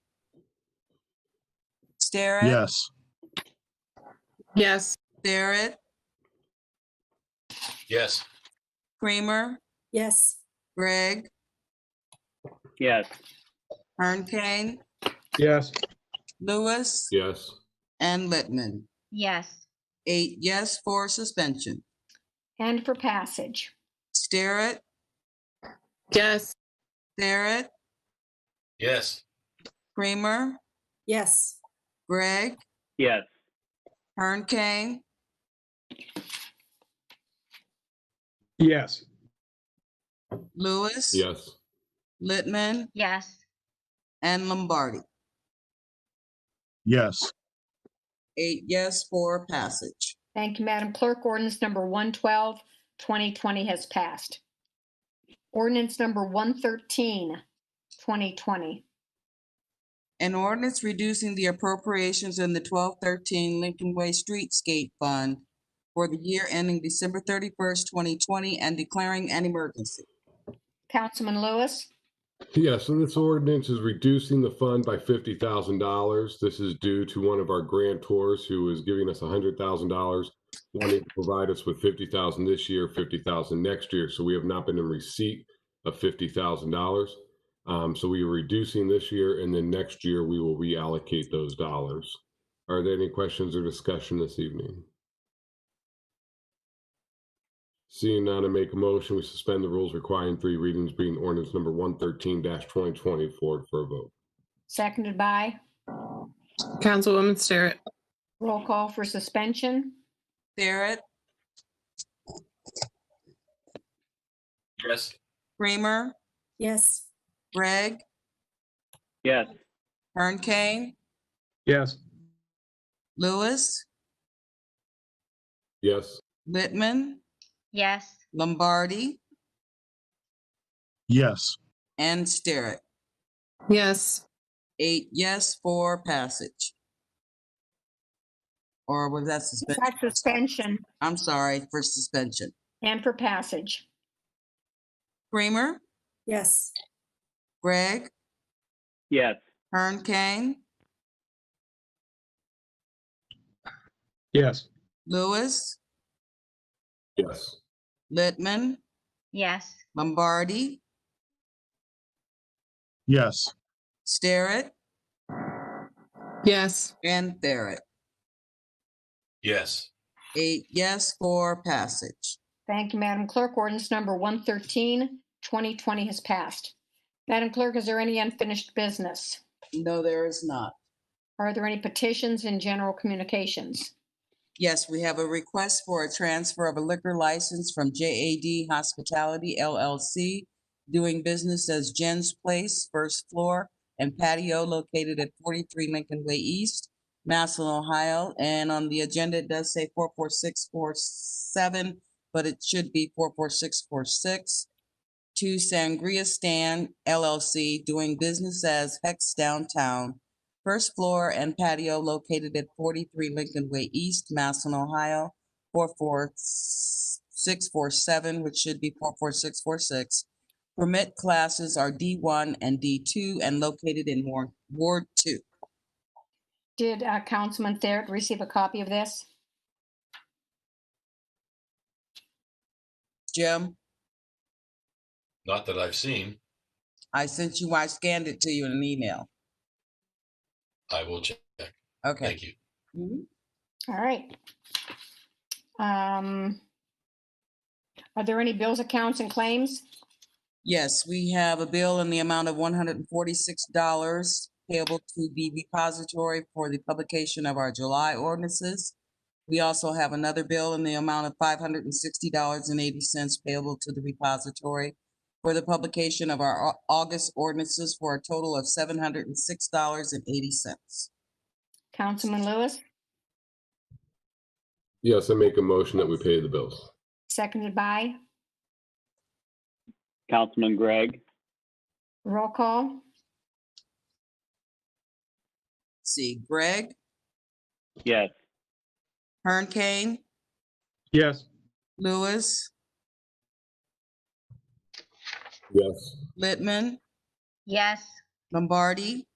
Starrett, Yes. Yes. Starrett, Yes. Creamer, Yes. Gregg, Yes. Hernkane, Yes. Lewis, Yes. and Littman. Yes. 8 yes for suspension. And for passage. Starrett, Yes. Starrett, Yes. Creamer, Yes. Gregg, Yes. Hernkane, Yes. Lewis, Yes. Littman, Yes. and Lombardi. Yes. 8 yes for passage. Thank you, Madam Clerk. Ordinance number 112-2020 has passed. Ordinance number 113-2020. An ordinance reducing the appropriations in the 1213 Lincoln Way Streetscape Fund for the year ending December 31st, 2020, and declaring an emergency. Councilman Lewis, Yeah, so this ordinance is reducing the fund by $50,000. This is due to one of our grantors who is giving us $100,000, wanting to provide us with $50,000 this year, $50,000 next year. So we have not been in receipt of $50,000. So we are reducing this year, and then next year we will reallocate those dollars. Are there any questions or discussion this evening? Seeing none, I make a motion, we suspend the rules requiring 3 readings, bringing ordinance number 113-2020 forward for a vote. seconded by, Councilwoman Starrett. roll call for suspension. Starrett, Yes. Creamer, Yes. Gregg, Yes. Kern Kane, Yes. Lewis, Yes. Littman, Yes. Lombardi, Yes. and Sterrett. Yes. 8 yes for passage. Or was that suspension? That's suspension I'm sorry, for suspension. and for passage. Creamer, Yes. Gregg, Yes. Kern Kane, Yes. Lewis, Yes. Littman, Yes. Lombardi, Yes. Sterrett, Yes. and Barrett. Yes. 8 yes for passage. Thank you, Madam Clerk. Ordinance number 113, 2020 has passed. Madam Clerk, is there any unfinished business? No, there is not. Are there any petitions in general communications? Yes, we have a request for a transfer of a liquor license from JAD Hospitality LLC, doing business as Jen's Place, first floor, and patio located at 43 Lincoln Way East, Massillon, Ohio. And on the agenda, it does say 44647, but it should be 44646. To Sangria Stand LLC, doing business as Hex Downtown, first floor and patio located at 43 Lincoln Way East, Massillon, Ohio, 44647, which should be 44646. Permit classes are D1 and D2 and located in Ward 2. Did Councilman Therrett receive a copy of this? Jim, Not that I've seen. I scanned it to you in an email. I will check. Okay. Thank you. All right. Are there any bills, accounts, and claims? Yes, we have a bill in the amount of $146 payable to the repository for the publication of our July ordinances. We also have another bill in the amount of $560.80 payable to the repository for the publication of our August ordinances for a total of $706.80. Councilman Lewis, Yes, I make a motion that we pay the bills. seconded by, Councilman Gregg. roll call. See, Gregg, Yes. Kern Kane, Yes. Lewis, Yes. Littman, Yes. Lombardi,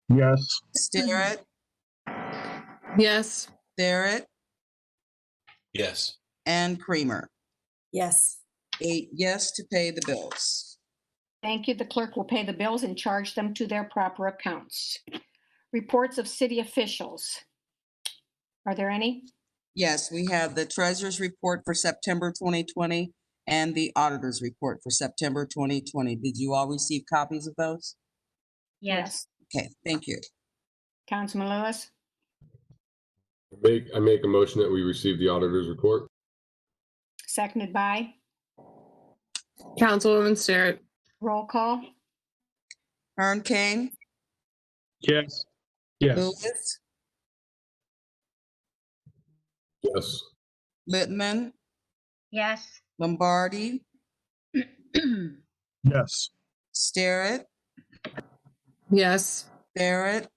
Yes. Sterrett, Yes. Sterrett, Yes. and Creamer. Yes. 8 yes to pay the bills. Thank you. The clerk will pay the bills and charge them to their proper accounts. Reports of city officials. Are there any? Yes, we have the treasurer's report for September 2020 and the auditor's report for September 2020. Did you all receive copies of those? Yes. Okay, thank you. Councilman Lewis, I make a motion that we receive the auditor's report. seconded by, Councilwoman Sterrett. roll call. Kern Kane, Yes. Yes. Lewis, Yes. Littman, Yes. Lombardi, Yes. Sterrett, Yes. Barrett,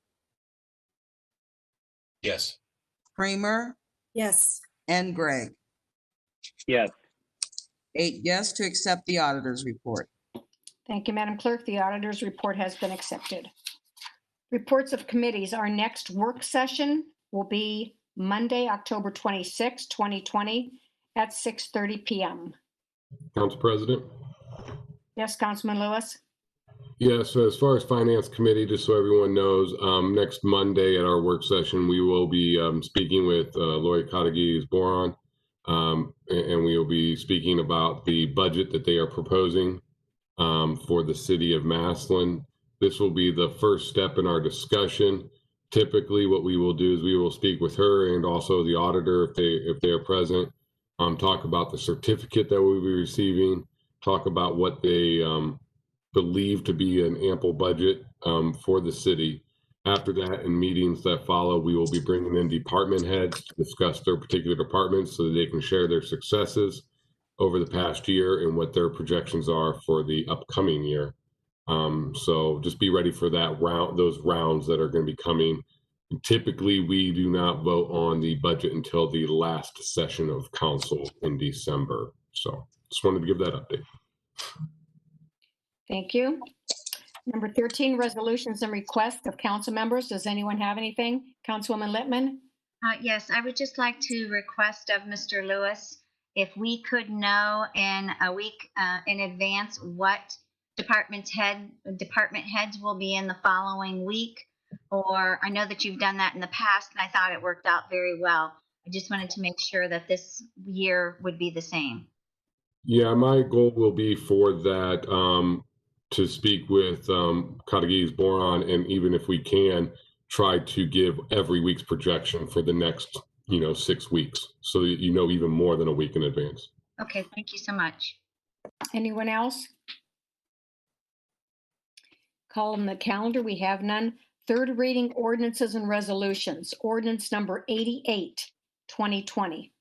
Yes. Creamer, Yes. and Gregg. Yes. 8 yes to accept the auditor's report. Thank you, Madam Clerk. The auditor's report has been accepted. Reports of committees. Our next work session will be Monday, October 26, 2020 at 6:30 p.m. Council President? Yes, Councilman Lewis? Yes, so as far as Finance Committee, just so everyone knows, next Monday at our work session, we will be speaking with Lori Codified, and we will be speaking about the budget that they are proposing for the City of Massillon. This will be the first step in our discussion. Typically, what we will do is we will speak with her and also the auditor if they are present. talk about the certificate that we'll be receiving, talk about what they believe to be an ample budget for the city. After that, in meetings that follow, we will be bringing in department heads to discuss their particular departments so that they can share their successes over the past year and what their projections are for the upcoming year. So just be ready for that round, those rounds that are going to be coming. Typically, we do not vote on the budget until the last session of council in December. So just wanted to give that update. Thank you. Number 13, resolutions and requests of council members. Does anyone have anything? Councilwoman Littman? Yes, I would just like to request of Mr. Lewis, if we could know in a week in advance what department heads will be in the following week. Or I know that you've done that in the past and I thought it worked out very well. I just wanted to make sure that this year would be the same. Yeah, my goal will be for that to speak with Codified Boron, and even if we can, try to give every week's projection for the next 6 weeks, so that you know even more than a week in advance. Okay, thank you so much. Anyone else? Call on the calendar. We have none. Third reading ordinances and resolutions. Ordinance number 88, 2020.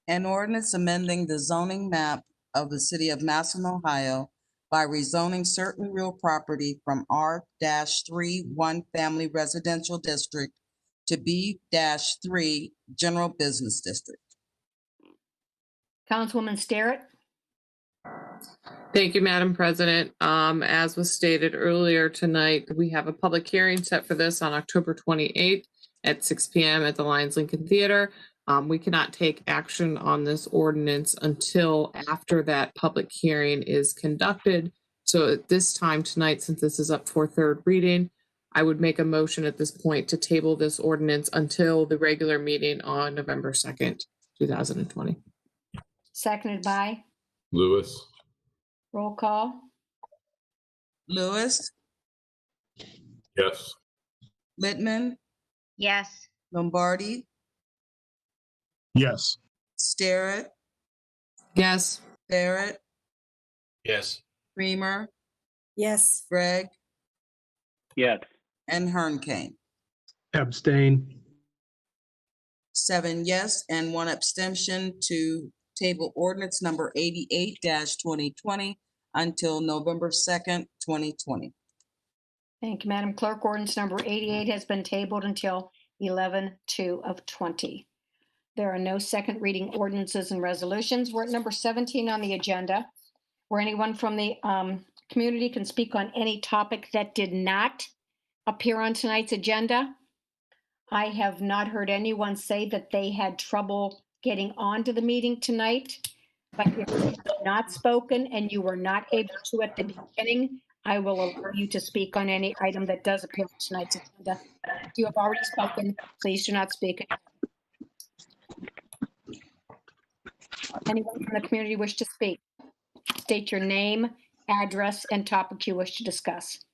An ordinance amending the zoning map of the city of Massillon, Ohio by rezoning certain real property from R-3 one family residential district to B-3 general business district. Councilwoman Starrett? Thank you, Madam President. As was stated earlier tonight, we have a public hearing set for this on October 28th at 6 p.m. at the Lions Lincoln Theater. We cannot take action on this ordinance until after that public hearing is conducted. So at this time tonight, since this is up for third reading, I would make a motion at this point to table this ordinance until the regular meeting on November 2nd, 2020. Seconded by? Lewis. Roll call. Lewis, Yes. Littman, Yes. Lombardi, Yes. Starrett, Yes. Barrett, Yes. Creamer, Yes. Gregg, Yes. and Hernkane. Abstain. 7 yes and 1 abstention to table ordinance number 88-2020 until November 2nd, 2020. Thank you, Madam Clerk. Ordinance number 88 has been tabled until 11/2/20. There are no second reading ordinances and resolutions. We're at number 17 on the agenda, where anyone from the community can speak on any topic that did not appear on tonight's agenda. I have not heard anyone say that they had trouble getting onto the meeting tonight. But if you have not spoken and you were not able to at the beginning, I will allow you to speak on any item that does appear on tonight's agenda. If you have already spoken, please do not speak. Anyone from the community wish to speak? State your name, address, and topic you wish to discuss.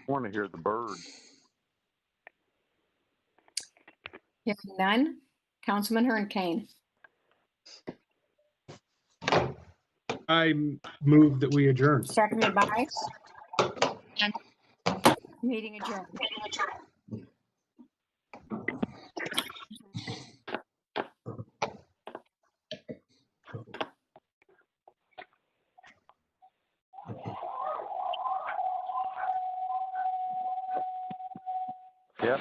I want to hear the birds. Hearing none. Councilman Hernkane. I move that we adjourn. Seconded by? Meeting adjourned. Yep.